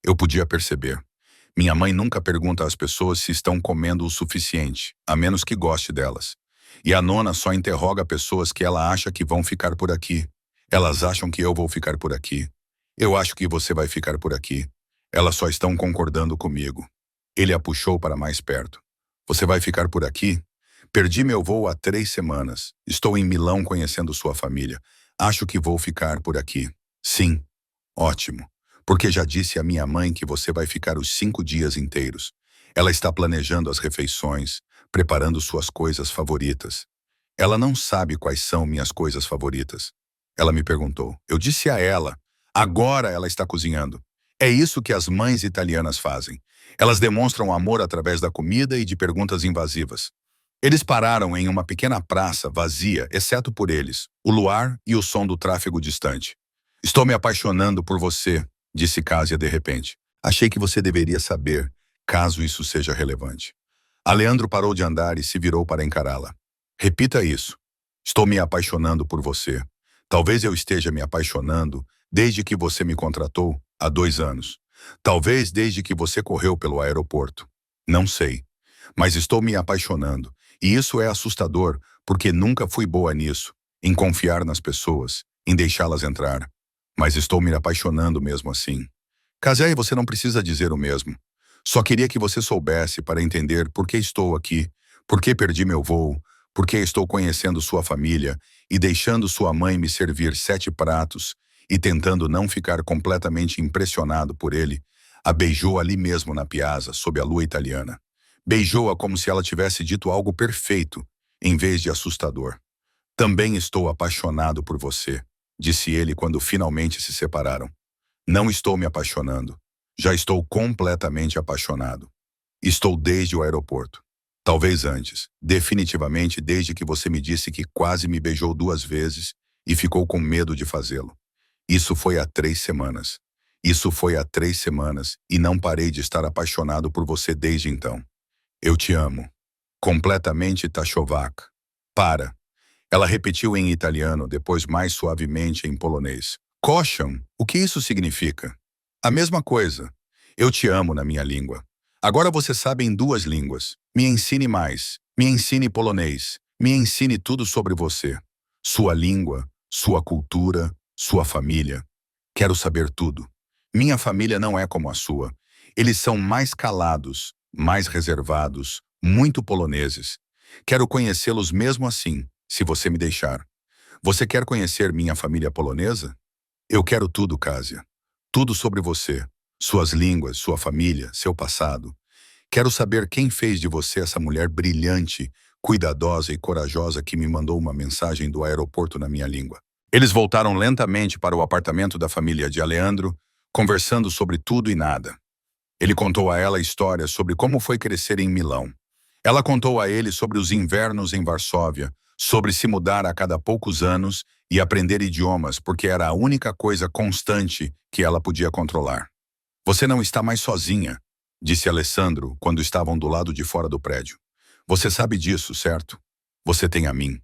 Eu podia perceber. Minha mãe nunca pergunta às pessoas se estão comendo o suficiente, a menos que goste delas. E a nona só interroga pessoas que ela acha que vão ficar por aqui. Elas acham que eu vou ficar por aqui. Eu acho que você vai ficar por aqui. Elas só estão concordando comigo. Ele a puxou para mais perto. Você vai ficar por aqui? Perdi meu voo há 3 semanas. Estou em Milão conhecendo sua família. Acho que vou ficar por aqui. Sim. Ótimo. Porque já disse à minha mãe que você vai ficar os 5 dias inteiros. Ela está planejando as refeições, preparando suas coisas favoritas. Ela não sabe quais são minhas coisas favoritas. Ela me perguntou. Eu disse a ela. Agora ela está cozinhando. É isso que as mães italianas fazem. Elas demonstram amor através da comida e de perguntas invasivas. Eles pararam em uma pequena praça vazia, exceto por eles, o luar e o som do tráfego distante. Estou me apaixonando por você, disse Kásia de repente. Achei que você deveria saber, caso isso seja relevante. Aleandro parou de andar e se virou para encará-la. Repita isso. Estou me apaixonando por você. Talvez eu esteja me apaixonando desde que você me contratou, há 2 anos. Talvez desde que você correu pelo aeroporto. Não sei. Mas estou me apaixonando. E isso é assustador, porque nunca fui boa nisso, em confiar nas pessoas, em deixá-las entrar. Mas estou me apaixonando mesmo assim. Casé, você não precisa dizer o mesmo. Só queria que você soubesse para entender por que estou aqui, por que perdi meu voo, por que estou conhecendo sua família e deixando sua mãe me servir 7 pratos e tentando não ficar completamente impressionado por ele, a beijou ali mesmo na piazza, sob a lua italiana. Beijou-a como se ela tivesse dito algo perfeito, em vez de assustador. Também estou apaixonado por você, disse ele quando finalmente se separaram. Não estou me apaixonando. Já estou completamente apaixonado. Estou desde o aeroporto. Talvez antes, definitivamente desde que você me disse que quase me beijou 2 vezes e ficou com medo de fazê-lo. Isso foi há 3 semanas. Isso foi há 3 semanas e não parei de estar apaixonado por você desde então. Eu te amo. Completamente Tashovac. Para. Ela repetiu em italiano, depois mais suavemente em polonês. Kocham, o que isso significa? A mesma coisa. Eu te amo na minha língua. Agora você sabe em 2 línguas. Me ensine mais. Me ensine polonês. Me ensine tudo sobre você. Sua língua, sua cultura, sua família. Quero saber tudo. Minha família não é como a sua. Eles são mais calados, mais reservados, muito poloneses. Quero conhecê-los mesmo assim, se você me deixar. Você quer conhecer minha família polonesa? Eu quero tudo, Kásia. Tudo sobre você. Suas línguas, sua família, seu passado. Quero saber quem fez de você essa mulher brilhante, cuidadosa e corajosa que me mandou uma mensagem do aeroporto na minha língua. Eles voltaram lentamente para o apartamento da família de Aleandro, conversando sobre tudo e nada. Ele contou a ela histórias sobre como foi crescer em Milão. Ela contou a ele sobre os invernos em Varsóvia, sobre se mudar a cada poucos anos e aprender idiomas porque era a única coisa constante que ela podia controlar. Você não está mais sozinha, disse Alessandro quando estavam do lado de fora do prédio. Você sabe disso, certo? Você tem a mim.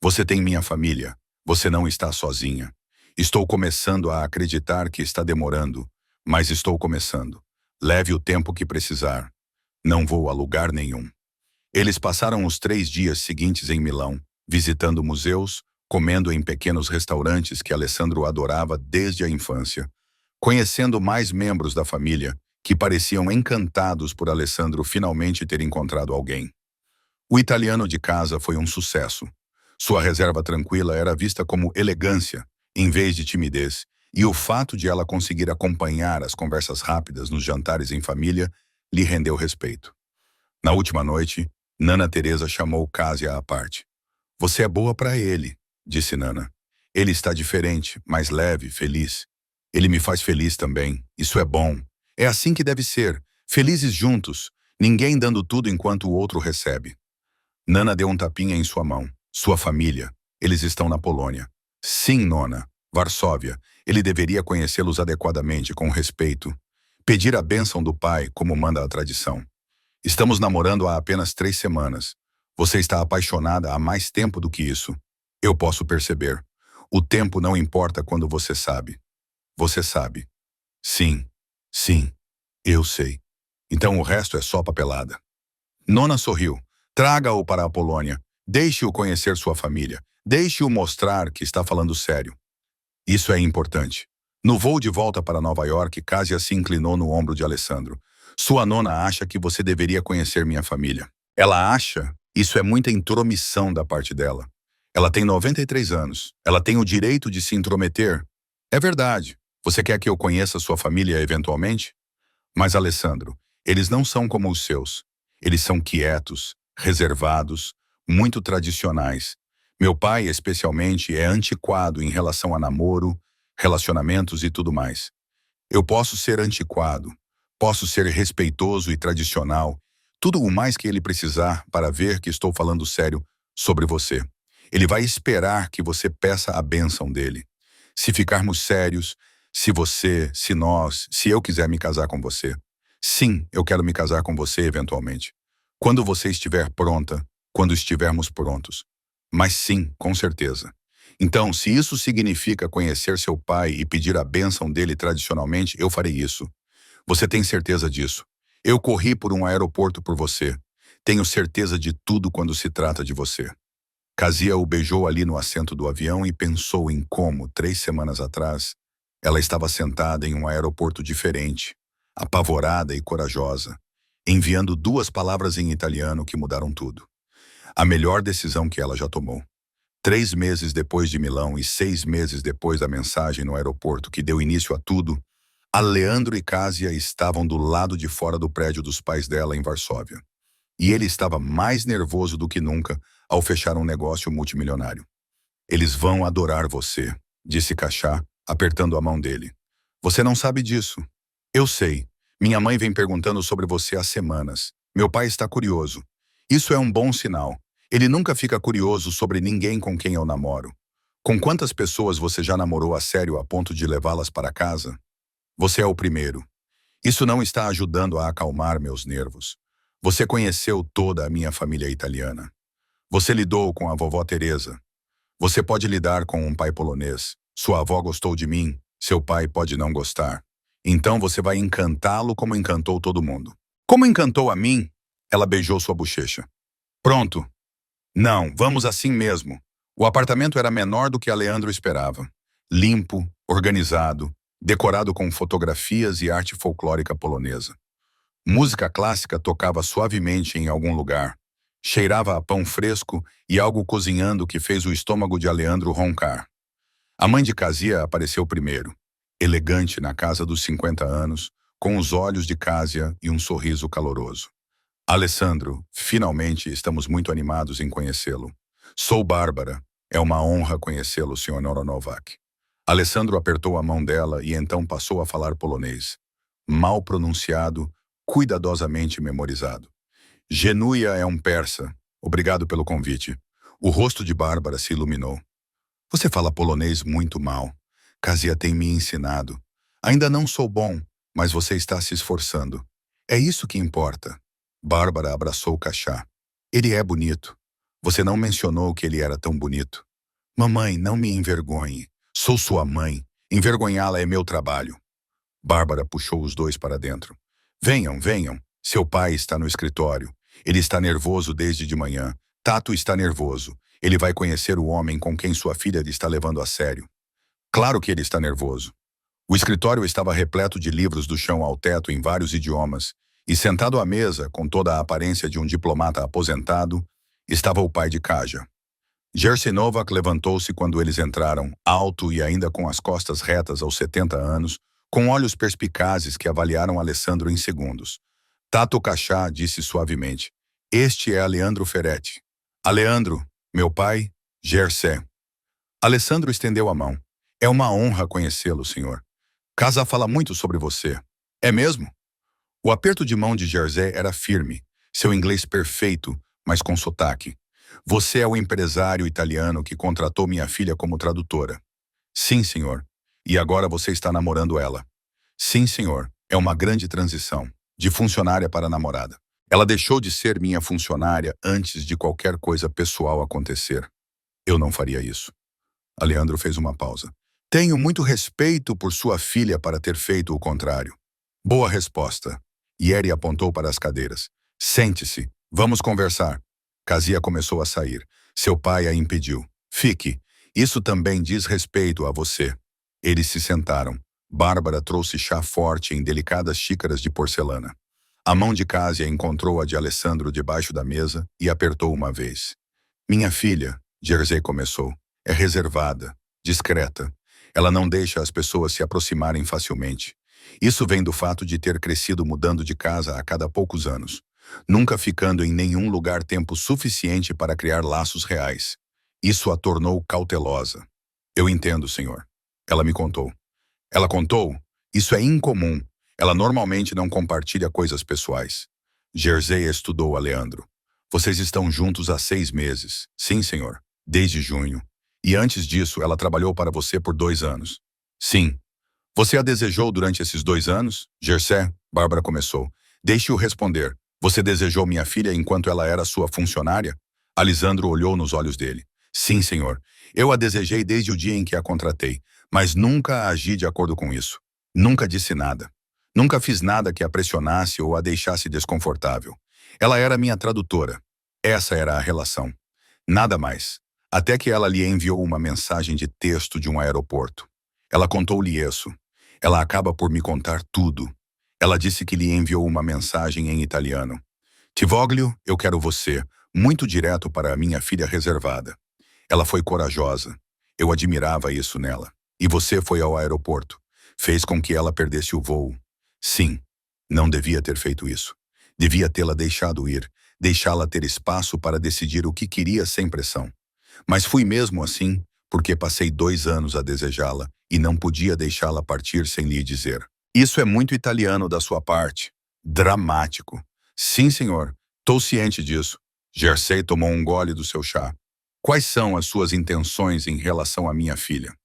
Você tem minha família. Você não está sozinha. Estou começando a acreditar que está demorando, mas estou começando. Leve o tempo que precisar. Não vou a lugar nenhum. Eles passaram os 3 dias seguintes em Milão, visitando museus, comendo em pequenos restaurantes que Alessandro adorava desde a infância, conhecendo mais membros da família, que pareciam encantados por Alessandro finalmente ter encontrado alguém. O italiano de casa foi um sucesso. Sua reserva tranquila era vista como elegância, em vez de timidez, e o fato de ela conseguir acompanhar as conversas rápidas nos jantares em família lhe rendeu respeito. Na última noite, Nana Teresa chamou Kásia à parte. Você é boa para ele, disse Nana. Ele está diferente, mais leve, feliz. Ele me faz feliz também. Isso é bom. É assim que deve ser. Felizes juntos. Ninguém dando tudo enquanto o outro recebe. Nana deu um tapinha em sua mão. Sua família. Eles estão na Polônia. Sim, Nona. Varsóvia. Ele deveria conhecê-los adequadamente, com respeito. Pedir a bênção do pai, como manda a tradição. Estamos namorando há apenas 3 semanas. Você está apaixonada há mais tempo do que isso. Eu posso perceber. O tempo não importa quando você sabe. Você sabe. Sim. Sim. Eu sei. Então o resto é só papelada. Nona sorriu. Traga-o para a Polônia. Deixe-o conhecer sua família. Deixe-o mostrar que está falando sério. Isso é importante. No voo de volta para Nova York, Kásia se inclinou no ombro de Alessandro. Sua nona acha que você deveria conhecer minha família. Ela acha? Isso é muita intromissão da parte dela. Ela tem 93 anos. Ela tem o direito de se intrometer. É verdade. Você quer que eu conheça sua família eventualmente? Mas, Alessandro, eles não são como os seus. Eles são quietos, reservados, muito tradicionais. Meu pai, especialmente, é antiquado em relação a namoro, relacionamentos e tudo mais. Eu posso ser antiquado, posso ser respeitoso e tradicional, Tudo o mais que ele precisar para ver que estou falando sério sobre você. Ele vai esperar que você peça a bênção dele. Se ficarmos sérios, se nós, se eu quiser me casar com você. Sim, eu quero me casar com você eventualmente. Quando você estiver pronta, quando estivermos prontos. Mas sim, com certeza. Então, se isso significa conhecer seu pai e pedir a bênção dele tradicionalmente, eu farei isso. Você tem certeza disso? Eu corri por um aeroporto por você. Tenho certeza de tudo quando se trata de você. Casia o beijou ali no assento do avião e pensou em como, 3 semanas atrás, ela estava sentada em um aeroporto diferente, apavorada e corajosa, enviando 2 palavras em italiano que mudaram tudo. A melhor decisão que ela já tomou. 3 meses depois de Milão e 6 meses depois da mensagem no aeroporto que deu início a tudo, Aleandro e Casia estavam do lado de fora do prédio dos pais dela em Varsóvia. E ele estava mais nervoso do que nunca ao fechar um negócio multimilionário. Eles vão adorar você, disse Cachá, apertando a mão dele. Você não sabe disso. Eu sei. Minha mãe vem perguntando sobre você há semanas. Meu pai está curioso. Isso é um bom sinal. Ele nunca fica curioso sobre ninguém com quem eu namoro. Com quantas pessoas você já namorou a sério a ponto de levá-las para casa? Você é o primeiro. Isso não está ajudando a acalmar meus nervos. Você conheceu toda a minha família italiana. Você lidou com a vovó Teresa. Você pode lidar com um pai polonês. Sua avó gostou de mim, seu pai pode não gostar. Então você vai encantá-lo como encantou todo mundo. Como encantou a mim? Ela beijou sua bochecha. Pronto. Não, vamos assim mesmo. O apartamento era menor do que a Leandro esperava. Limpo, organizado, decorado com fotografias e arte folclórica polonesa. Música clássica tocava suavemente em algum lugar. Cheirava a pão fresco e algo cozinhando que fez o estômago de Aleandro roncar. A mãe de Casia apareceu primeiro, elegante na casa dos 50 anos, com os olhos de Casia e um sorriso caloroso. Alessandro, finalmente estamos muito animados em conhecê-lo. Sou Bárbara. É uma honra conhecê-lo, Sr. Novak. Alessandro apertou a mão dela e então passou a falar polonês. Mal pronunciado, cuidadosamente memorizado. Genuia é um persa. Obrigado pelo convite. O rosto de Bárbara se iluminou. Você fala polonês muito mal. Casia tem me ensinado. Ainda não sou bom, mas você está se esforçando. É isso que importa. Bárbara abraçou Cachá. Ele é bonito. Você não mencionou que ele era tão bonito. Mamãe, não me envergonhe. Sou sua mãe. Envergonhá-la é meu trabalho. Bárbara puxou os dois para dentro. Venham, venham. Seu pai está no escritório. Ele está nervoso desde de manhã. Tato está nervoso. Ele vai conhecer o homem com quem sua filha está levando a sério. Claro que ele está nervoso. O escritório estava repleto de livros do chão ao teto em vários idiomas, e sentado à mesa, com toda a aparência de um diplomata aposentado, estava o pai de Kaja. Jerzy Novak levantou-se quando eles entraram, alto e ainda com as costas retas aos 70 anos, com olhos perspicazes que avaliaram Alessandro em segundos. Tato Cachá disse suavemente, este é Aleandro Ferretti. Aleandro, meu pai, Jerzy. Alessandro estendeu a mão. É uma honra conhecê-lo, senhor. Casa fala muito sobre você. É mesmo? O aperto de mão de Jerzy era firme, seu inglês perfeito, mas com sotaque. Você é o empresário italiano que contratou minha filha como tradutora. Sim, senhor. E agora você está namorando ela. Sim, senhor. É uma grande transição, de funcionária para namorada. Ela deixou de ser minha funcionária antes de qualquer coisa pessoal acontecer. Eu não faria isso. Aleandro fez uma pausa. Tenho muito respeito por sua filha para ter feito o contrário. Boa resposta. Yeri apontou para as cadeiras. Sente-se. Vamos conversar. Casia começou a sair. Seu pai a impediu. Fique. Isso também diz respeito a você. Eles se sentaram. Bárbara trouxe chá forte em delicadas xícaras de porcelana. A mão de Casia encontrou a de Alessandro debaixo da mesa e apertou uma vez. Minha filha, Jerzy começou, é reservada, discreta. Ela não deixa as pessoas se aproximarem facilmente. Isso vem do fato de ter crescido mudando de casa a cada poucos anos, nunca ficando em nenhum lugar tempo suficiente para criar laços reais. Isso a tornou cautelosa. Eu entendo, senhor. Ela me contou. Ela contou? Isso é incomum. Ela normalmente não compartilha coisas pessoais. Jersey estudou a Leandro. Vocês estão juntos há 6 meses. Sim, senhor. Desde junho. E antes disso, ela trabalhou para você por 2 anos. Sim. Você a desejou durante esses 2 anos? Jersey, Bárbara começou. Deixe-o responder. Você desejou minha filha enquanto ela era sua funcionária? Alisandro olhou nos olhos dele. Sim, senhor. Eu a desejei desde o dia em que a contratei, mas nunca agi de acordo com isso. Nunca disse nada. Nunca fiz nada que a pressionasse ou a deixasse desconfortável. Ela era minha tradutora. Essa era a relação. Nada mais. Até que ela lhe enviou uma mensagem de texto de um aeroporto. Ela contou-lhe isso. Ela acaba por me contar tudo. Ela disse que lhe enviou uma mensagem em italiano. Ti voglio, eu quero você, muito direto para a minha filha reservada. Ela foi corajosa. Eu admirava isso nela. E você foi ao aeroporto. Fez com que ela perdesse o voo. Sim, não devia ter feito isso. Devia tê-la deixado ir, deixá-la ter espaço para decidir o que queria sem pressão. Mas fui mesmo assim, porque passei 2 anos a desejá-la e não podia deixá-la partir sem lhe dizer. Isso é muito italiano da sua parte. Dramático. Sim, senhor. Estou ciente disso. Jersey tomou um gole do seu chá. Quais são as suas intenções em relação à minha filha?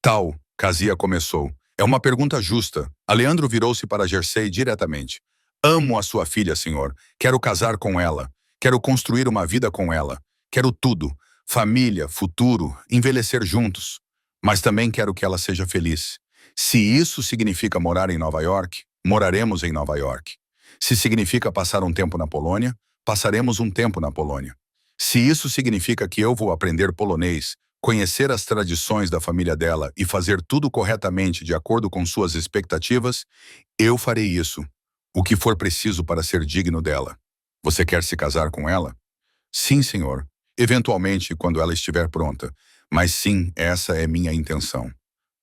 Tal, Casia começou. É uma pergunta justa. Aleandro virou-se para Jersey diretamente. Amo a sua filha, senhor. Quero casar com ela. Quero construir uma vida com ela. Quero tudo. Família, futuro, envelhecer juntos. Mas também quero que ela seja feliz. Se isso significa morar em Nova York, moraremos em Nova York. Se significa passar um tempo na Polônia, passaremos um tempo na Polônia. Se isso significa que eu vou aprender polonês, conhecer as tradições da família dela e fazer tudo corretamente de acordo com suas expectativas, eu farei isso. O que for preciso para ser digno dela. Você quer se casar com ela? Sim, senhor. Eventualmente, quando ela estiver pronta. Mas sim, essa é minha intenção.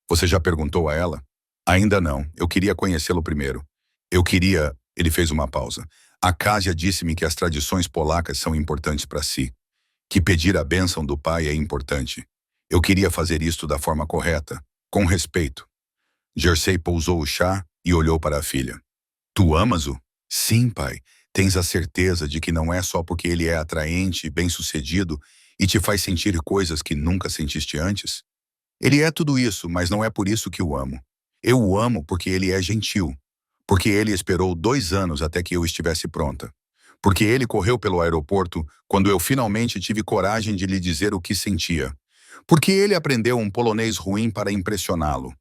Você já perguntou a ela? Ainda não. Eu queria conhecê-lo primeiro. Eu queria... Ele fez uma pausa. A Casia disse-me que as tradições polacas são importantes para si. Que pedir a bênção do pai é importante. Eu queria fazer isto da forma correta, com respeito. Jersey pousou o chá e olhou para a filha. Tu amas-o? Sim, pai. Tens a certeza de que não é só porque ele é atraente e bem-sucedido e te faz sentir coisas que nunca sentiste antes? Ele é tudo isso, mas não é por isso que o amo. Eu o amo porque ele é gentil. Porque ele esperou 2 anos até que eu estivesse pronta. Porque ele correu pelo aeroporto quando eu finalmente tive coragem de lhe dizer o que sentia. Porque ele aprendeu um polonês ruim para impressioná-lo.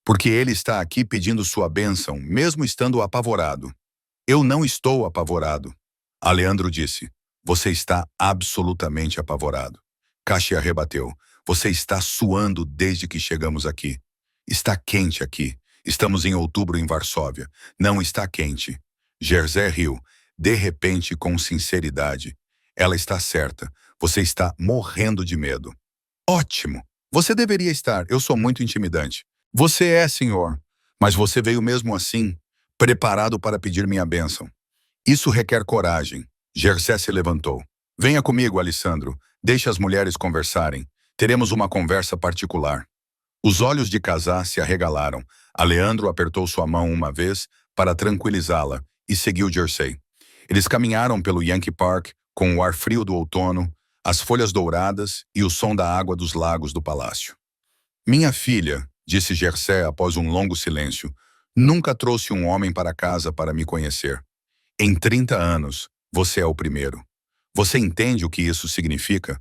Porque ele está aqui pedindo sua bênção, mesmo estando apavorado. Eu não estou apavorado. Aleandro disse. Você está absolutamente apavorado. Kasia rebateu. Você está suando desde que chegamos aqui. Está quente aqui. Estamos em outubro em Varsóvia. Não está quente. Jersey riu, de repente com sinceridade. Ela está certa. Você está morrendo de medo. Ótimo. Você deveria estar. Eu sou muito intimidante. Você é, senhor. Mas você veio mesmo assim, preparado para pedir minha bênção. Isso requer coragem. Jersey se levantou. Venha comigo, Alessandro. Deixe as mulheres conversarem. Teremos uma conversa particular. Os olhos de Casá se arregalaram. Aleandro apertou sua mão uma vez para tranquilizá-la e seguiu Jersey. Eles caminharam pelo Yankee Park com o ar frio do outono, as folhas douradas e o som da água dos lagos do palácio. Minha filha, disse Jersey após um longo silêncio, nunca trouxe um homem para casa para me conhecer. Em 30 anos, você é o primeiro. Você entende o que isso significa?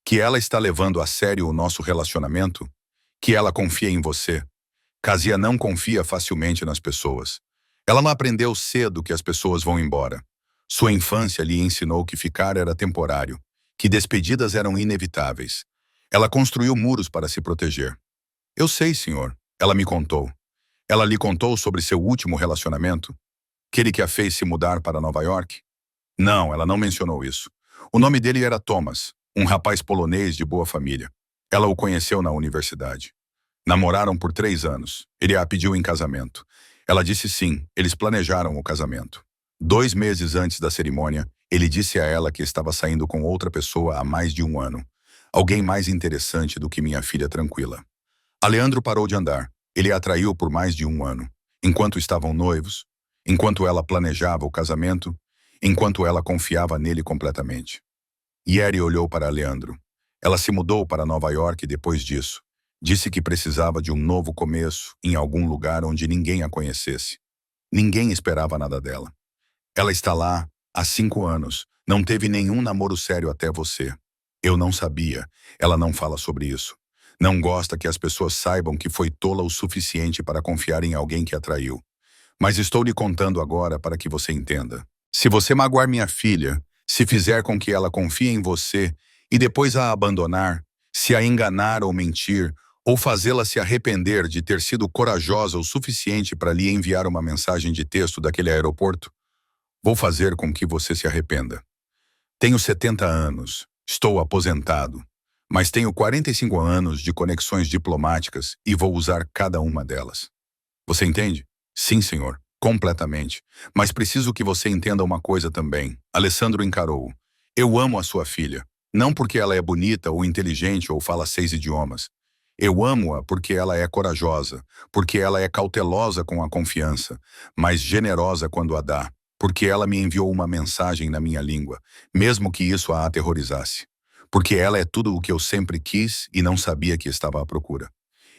Que ela está levando a sério o nosso relacionamento? Que ela confia em você? Casia não confia facilmente nas pessoas. Ela não aprendeu cedo que as pessoas vão embora. Sua infância lhe ensinou que ficar era temporário, que despedidas eram inevitáveis. Ela construiu muros para se proteger. Eu sei, senhor. Ela me contou. Ela lhe contou sobre seu último relacionamento? Aquele que a fez se mudar para Nova York? Não, ela não mencionou isso. O nome dele era Thomas, um rapaz polonês de boa família. Ela o conheceu na universidade. Namoraram por 3 anos. Ele a pediu em casamento. Ela disse sim, eles planejaram o casamento. 2 meses antes da cerimônia, ele disse a ela que estava saindo com outra pessoa há mais de 1 ano. Alguém mais interessante do que minha filha tranquila. Aleandro parou de andar. Ele a atraiu por mais de 1 ano. Enquanto estavam noivos, enquanto ela planejava o casamento, enquanto ela confiava nele completamente. Yeri olhou para Leandro. Ela se mudou para Nova York depois disso. Disse que precisava de um novo começo em algum lugar onde ninguém a conhecesse. Ninguém esperava nada dela. Ela está lá há 5 anos. Não teve nenhum namoro sério até você. Eu não sabia. Ela não fala sobre isso. Não gosta que as pessoas saibam que foi tola o suficiente para confiar em alguém que a traiu. Mas estou lhe contando agora para que você entenda. Se você magoar minha filha, se fizer com que ela confie em você e depois a abandonar, se a enganar ou mentir, ou fazê-la se arrepender de ter sido corajosa o suficiente para lhe enviar uma mensagem de texto daquele aeroporto, vou fazer com que você se arrependa. Tenho 70 anos, estou aposentado, mas tenho 45 anos de conexões diplomáticas e vou usar cada uma delas. Você entende? Sim, senhor, completamente. Mas preciso que você entenda uma coisa também. Alessandro encarou. Eu amo a sua filha. Não porque ela é bonita ou inteligente ou fala 6 idiomas. Eu amo-a porque ela é corajosa, porque ela é cautelosa com a confiança, mas generosa quando a dá, porque ela me enviou uma mensagem na minha língua, mesmo que isso a aterrorizasse. Porque ela é tudo o que eu sempre quis e não sabia que estava à procura.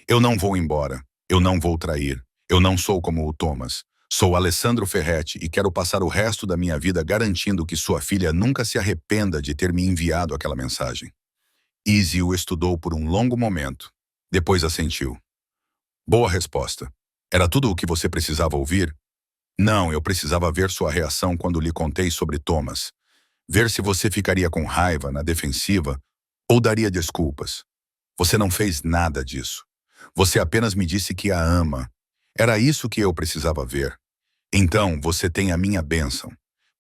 Eu não vou embora. Eu não vou trair. Eu não sou como o Thomas. Sou Alessandro Ferretti e quero passar o resto da minha vida garantindo que sua filha nunca se arrependa de ter me enviado aquela mensagem. Izzy o estudou por um longo momento. Depois assentiu. Boa resposta. Era tudo o que você precisava ouvir? Não, eu precisava ver sua reação quando lhe contei sobre Thomas. Ver se você ficaria com raiva, na defensiva, ou daria desculpas. Você não fez nada disso. Você apenas me disse que a ama. Era isso que eu precisava ver. Então, você tem a minha bênção.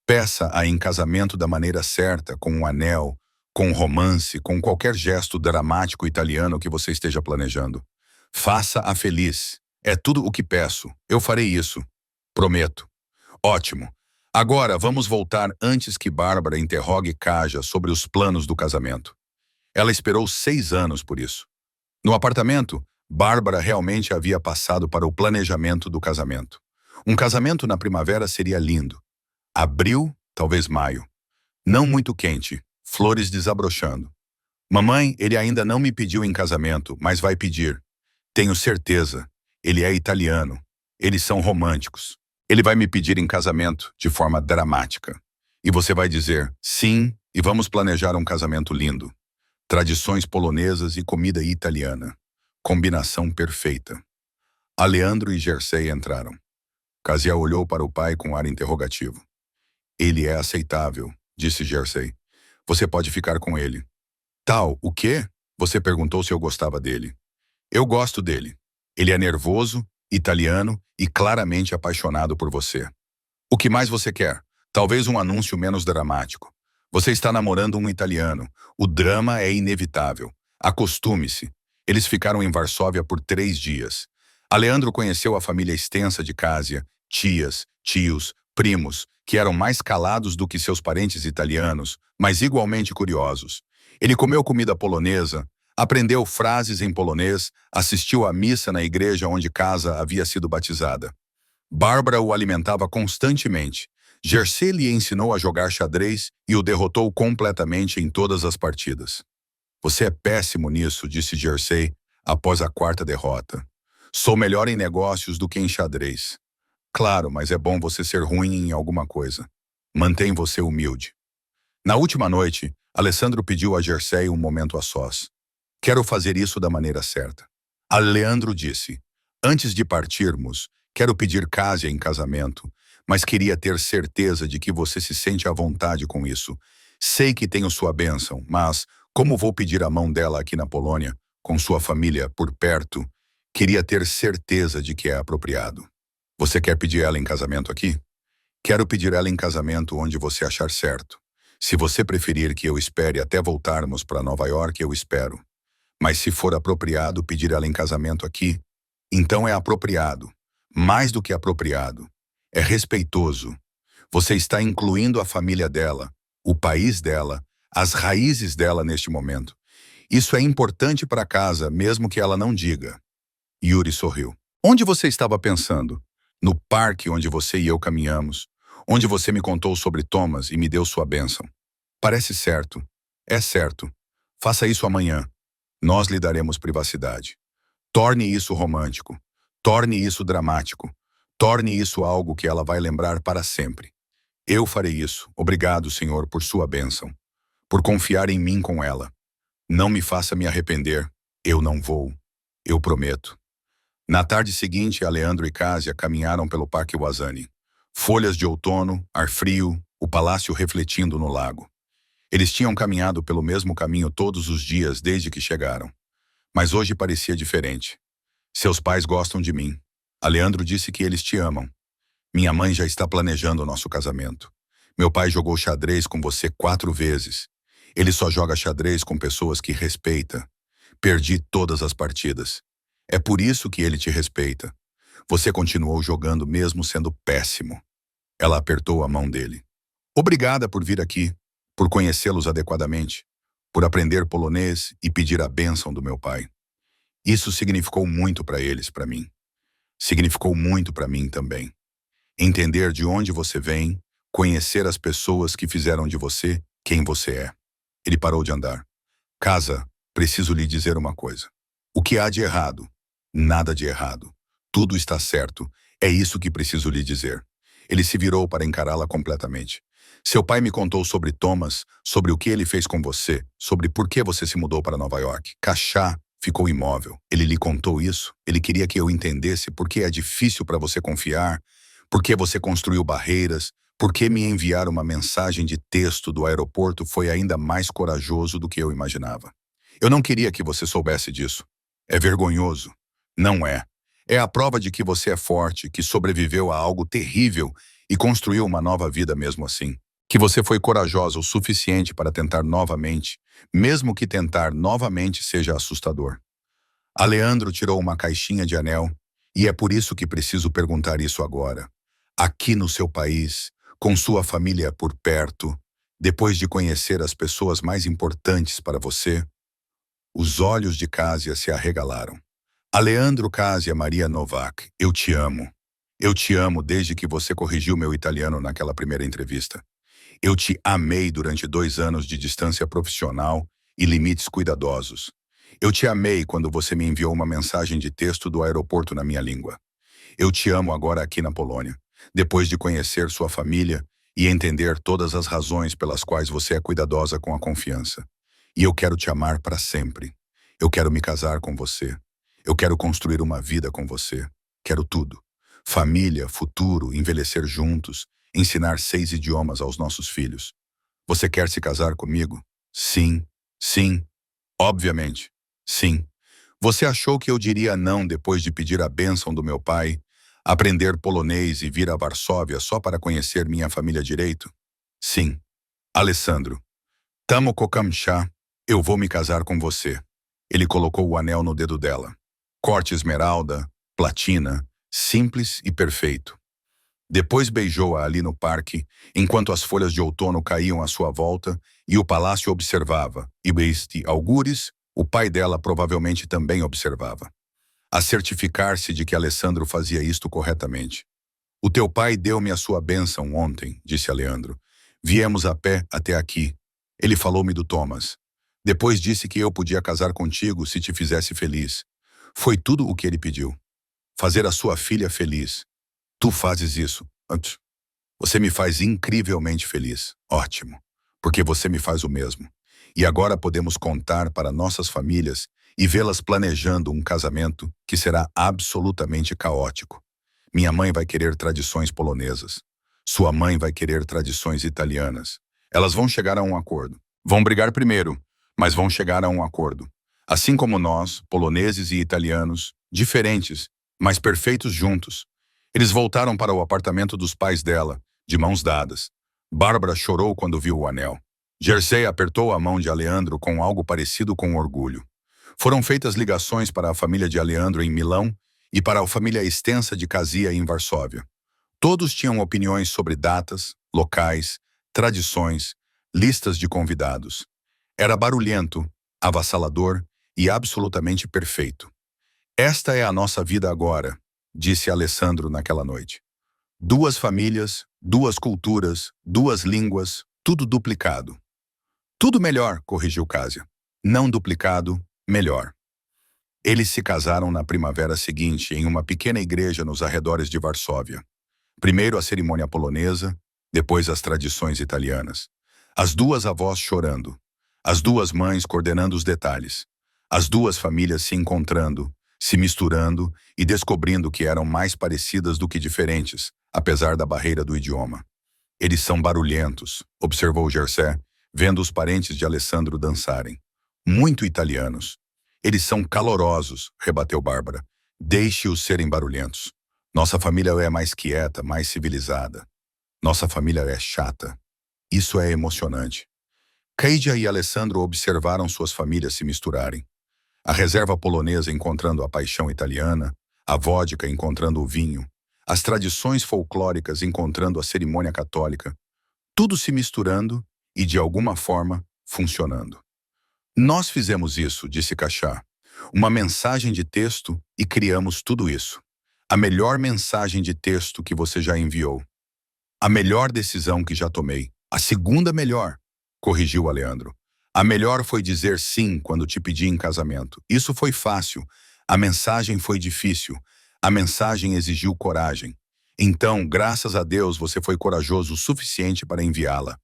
Peça-a em casamento da maneira certa, com um anel, com um romance, com qualquer gesto dramático italiano que você esteja planejando. Faça-a feliz. É tudo o que peço. Eu farei isso. Prometo. Ótimo. Agora vamos voltar antes que Bárbara interrogue Kaja sobre os planos do casamento. Ela esperou 6 anos por isso. No apartamento, Bárbara realmente havia passado para o planejamento do casamento. Um casamento na primavera seria lindo. Abril, talvez maio. Não muito quente, flores desabrochando. Mamãe, ele ainda não me pediu em casamento, mas vai pedir. Tenho certeza. Ele é italiano. Eles são românticos. Ele vai me pedir em casamento de forma dramática. E você vai dizer, sim, e vamos planejar um casamento lindo. Tradições polonesas e comida italiana. Combinação perfeita. Aleandro e Jersey entraram. Kasia olhou para o pai com ar interrogativo. Ele é aceitável, disse Jersey. Você pode ficar com ele. Tal, o quê? Você perguntou se eu gostava dele. Eu gosto dele. Ele é nervoso, italiano e claramente apaixonado por você. O que mais você quer? Talvez um anúncio menos dramático. Você está namorando um italiano. O drama é inevitável. Acostume-se. Eles ficaram em Varsóvia por 3 dias. Aleandro conheceu a família extensa de Kasia, tias, tios, primos, que eram mais calados do que seus parentes italianos, mas igualmente curiosos. Ele comeu comida polonesa, aprendeu frases em polonês, assistiu à missa na igreja onde Kasia havia sido batizada. Bárbara o alimentava constantemente. Jersey lhe ensinou a jogar xadrez e o derrotou completamente em todas as partidas. Você é péssimo nisso, disse Jersey após a 4ª derrota. Sou melhor em negócios do que em xadrez. Claro, mas é bom você ser ruim em alguma coisa. Mantém você humilde. Na última noite, Alessandro pediu a Jersey um momento a sós. Quero fazer isso da maneira certa. Aleandro disse, antes de partirmos, quero pedir Kasia em casamento, mas queria ter certeza de que você se sente à vontade com isso. Sei que tenho sua bênção, mas, como vou pedir a mão dela aqui na Polônia, com sua família por perto, queria ter certeza de que é apropriado. Você quer pedir ela em casamento aqui? Quero pedir ela em casamento onde você achar certo. Se você preferir que eu espere até voltarmos para Nova York, eu espero. Mas se for apropriado pedir ela em casamento aqui, então é apropriado. Mais do que apropriado. É respeitoso. Você está incluindo a família dela, o país dela, as raízes dela neste momento. Isso é importante para casa, mesmo que ela não diga. Yuri sorriu. Onde você estava pensando? No parque onde você e eu caminhamos. onde você me contou sobre Thomas e me deu sua bênção. Parece certo. É certo. Faça isso amanhã. Nós lhe daremos privacidade. Torne isso romântico. Torne isso dramático. Torne isso algo que ela vai lembrar para sempre. Eu farei isso. Obrigado, Senhor, por sua bênção. Por confiar em mim com ela. Não me faça me arrepender. Eu não vou. Eu prometo. Na tarde seguinte, Aleandro e Kásia caminharam pelo Parque Wazani. Folhas de outono, ar frio, o palácio refletindo no lago. Eles tinham caminhado pelo mesmo caminho todos os dias desde que chegaram. Mas hoje parecia diferente. Seus pais gostam de mim. Aleandro disse que eles te amam. Minha mãe já está planejando o nosso casamento. Meu pai jogou xadrez com você 4 vezes. Ele só joga xadrez com pessoas que respeita. Perdi todas as partidas. É por isso que ele te respeita. Você continuou jogando mesmo sendo péssimo. Ela apertou a mão dele. Obrigada por vir aqui, por conhecê-los adequadamente, por aprender polonês e pedir a bênção do meu pai. Isso significou muito para eles, para mim. Significou muito para mim também. Entender de onde você vem, conhecer as pessoas que fizeram de você quem você é. Ele parou de andar. Casa, preciso lhe dizer uma coisa. O que há de errado? Nada de errado. Tudo está certo. É isso que preciso lhe dizer. Ele se virou para encará-la completamente. Seu pai me contou sobre Thomas, sobre o que ele fez com você, sobre por que você se mudou para Nova York. Cachá ficou imóvel. Ele lhe contou isso? Ele queria que eu entendesse por que é difícil para você confiar, por que você construiu barreiras, por que me enviar uma mensagem de texto do aeroporto foi ainda mais corajoso do que eu imaginava. Eu não queria que você soubesse disso. É vergonhoso. Não é. É a prova de que você é forte, que sobreviveu a algo terrível e construiu uma nova vida mesmo assim. Que você foi corajosa o suficiente para tentar novamente, mesmo que tentar novamente seja assustador. Aleandro tirou uma caixinha de anel, e é por isso que preciso perguntar isso agora. Aqui no seu país, com sua família por perto, depois de conhecer as pessoas mais importantes para você, os olhos de Kásia se arregalaram. Aleandro Kásia Maria Novak, eu te amo. Eu te amo desde que você corrigiu meu italiano naquela primeira entrevista. Eu te amei durante 2 anos de distância profissional e limites cuidadosos. Eu te amei quando você me enviou uma mensagem de texto do aeroporto na minha língua. Eu te amo agora aqui na Polônia, depois de conhecer sua família e entender todas as razões pelas quais você é cuidadosa com a confiança. E eu quero te amar para sempre. Eu quero me casar com você. Eu quero construir uma vida com você. Quero tudo. Família, futuro, envelhecer juntos, ensinar 6 idiomas aos nossos filhos. Você quer se casar comigo? Sim, sim, obviamente, sim. Você achou que eu diria não depois de pedir a bênção do meu pai, aprender polonês e vir a Varsóvia só para conhecer minha família direito? Sim. Alessandro, tamo kokamcha, eu vou me casar com você. Ele colocou o anel no dedo dela. Corte esmeralda, platina, simples e perfeito. Depois beijou-a ali no parque, enquanto as folhas de outono caíam à sua volta e o palácio observava, e este algures, o pai dela provavelmente também observava. A certificar-se de que Alessandro fazia isto corretamente. O teu pai deu-me a sua bênção ontem, disse Aleandro. Viemos a pé até aqui. Ele falou-me do Thomas. Depois disse que eu podia casar contigo se te fizesse feliz. Foi tudo o que ele pediu. Fazer a sua filha feliz. Tu fazes isso. Você me faz incrivelmente feliz. Ótimo. Porque você me faz o mesmo. E agora podemos contar para nossas famílias e vê-las planejando um casamento que será absolutamente caótico. Minha mãe vai querer tradições polonesas. Sua mãe vai querer tradições italianas. Elas vão chegar a um acordo. Vão brigar primeiro, mas vão chegar a um acordo. Assim como nós, poloneses e italianos, diferentes, mas perfeitos juntos. Eles voltaram para o apartamento dos pais dela, de mãos dadas. Bárbara chorou quando viu o anel. Jersey apertou a mão de Aleandro com algo parecido com orgulho. Foram feitas ligações para a família de Aleandro em Milão e para a família extensa de Kasia em Varsóvia. Todos tinham opiniões sobre datas, locais, tradições, listas de convidados. Era barulhento, avassalador e absolutamente perfeito. Esta é a nossa vida agora, disse Alessandro naquela noite. 2 famílias, duas culturas, duas línguas, tudo duplicado. Tudo melhor, corrigiu Kásia. Não duplicado, melhor. Eles se casaram na primavera seguinte em uma pequena igreja nos arredores de Varsóvia. Primeiro a cerimônia polonesa, depois as tradições italianas. As duas avós chorando. As duas mães coordenando os detalhes. As duas famílias se encontrando, se misturando e descobrindo que eram mais parecidas do que diferentes, apesar da barreira do idioma. Eles são barulhentos, observou Gersé, vendo os parentes de Alessandro dançarem. Muito italianos. Eles são calorosos, rebateu Bárbara. Deixe-os serem barulhentos. Nossa família é mais quieta, mais civilizada. Nossa família é chata. Isso é emocionante. Keidia e Alessandro observaram suas famílias se misturarem. A reserva polonesa encontrando a paixão italiana, a vodka encontrando o vinho, as tradições folclóricas encontrando a cerimônia católica, tudo se misturando e, de alguma forma, funcionando. Nós fizemos isso, disse Cachá. Uma mensagem de texto e criamos tudo isso. A melhor mensagem de texto que você já enviou. A melhor decisão que já tomei. A segunda melhor, corrigiu Aleandro. A melhor foi dizer sim quando te pedi em casamento. Isso foi fácil. A mensagem foi difícil. A mensagem exigiu coragem. Então, graças a Deus, você foi corajoso o suficiente para enviá-la.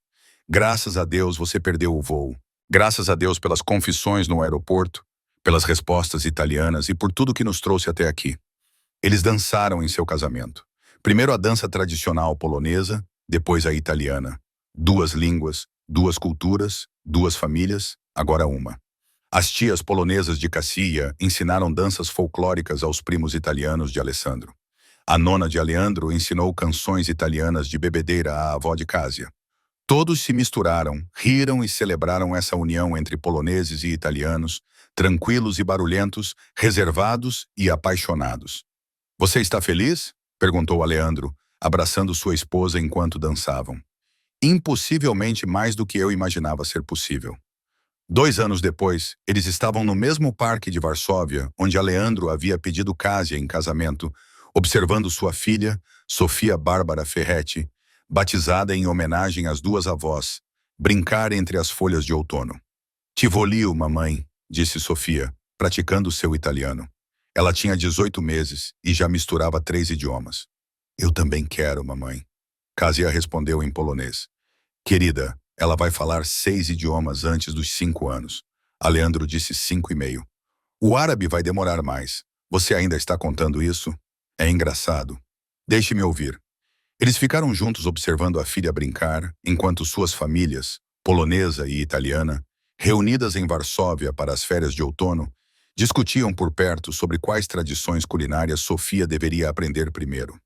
Graças a Deus, você perdeu o voo. Graças a Deus pelas confissões no aeroporto, pelas respostas italianas e por tudo que nos trouxe até aqui. Eles dançaram em seu casamento. Primeiro a dança tradicional polonesa, depois a italiana. Duas línguas, duas culturas, duas famílias, agora uma. As tias polonesas de Cassia ensinaram danças folclóricas aos primos italianos de Alessandro. A nona de Aleandro ensinou canções italianas de bebedeira à avó de Kásia. Todos se misturaram, riram e celebraram essa união entre poloneses e italianos, tranquilos e barulhentos, reservados e apaixonados. Você está feliz? Perguntou Aleandro, abraçando sua esposa enquanto dançavam. Impossivelmente mais do que eu imaginava ser possível. 2 anos depois, eles estavam no mesmo parque de Varsóvia, onde Aleandro havia pedido Kásia em casamento, observando sua filha, Sofia Bárbara Ferretti, batizada em homenagem às duas avós, brincar entre as folhas de outono. Ti voglio, mamãe, disse Sofia, praticando seu italiano. Ela tinha 18 meses e já misturava 3 idiomas. Eu também quero, mamãe. Kásia respondeu em polonês. Querida, ela vai falar 6 idiomas antes dos 5 anos. Aleandro disse 5,5. O árabe vai demorar mais. Você ainda está contando isso? É engraçado. Deixe-me ouvir. Eles ficaram juntos observando a filha brincar, enquanto suas famílias, polonesa e italiana, reunidas em Varsóvia para as férias de outono, discutiam por perto sobre quais tradições culinárias Sofia deveria aprender primeiro.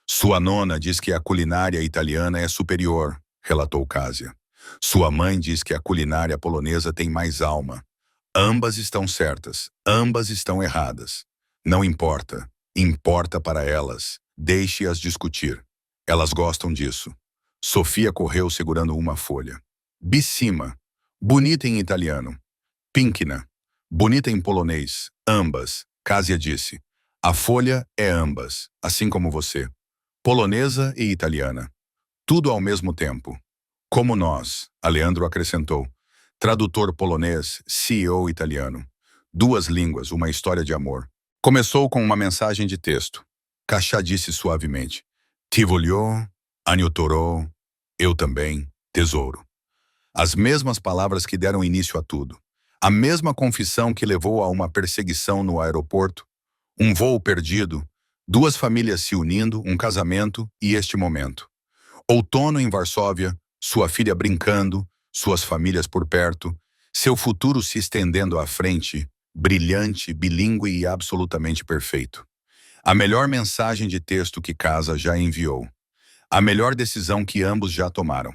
Sua nona diz que a culinária italiana é superior, relatou Kásia. Sua mãe diz que a culinária polonesa tem mais alma. Ambas estão certas, ambas estão erradas. Não importa, importa para elas. Deixe-as discutir. Elas gostam disso. Sofia correu segurando uma folha. Bissima, bonita em italiano. Pinkina, bonita em polonês. Ambas, Kásia disse. A folha é ambas, assim como você. Polonesa e italiana. Tudo ao mesmo tempo. Como nós, Aleandro acrescentou. Tradutor polonês, CEO italiano. 2 línguas, uma história de amor. Começou com uma mensagem de texto. Cachá disse suavemente. Ti voglio, anio toro, eu também, tesouro. As mesmas palavras que deram início a tudo. A mesma confissão que levou a uma perseguição no aeroporto, um voo perdido, 2 famílias se unindo, um casamento e este momento. Outono em Varsóvia, sua filha brincando, suas famílias por perto, seu futuro se estendendo à frente, brilhante, bilíngue e absolutamente perfeito. A melhor mensagem de texto que Casa já enviou. A melhor decisão que ambos já tomaram.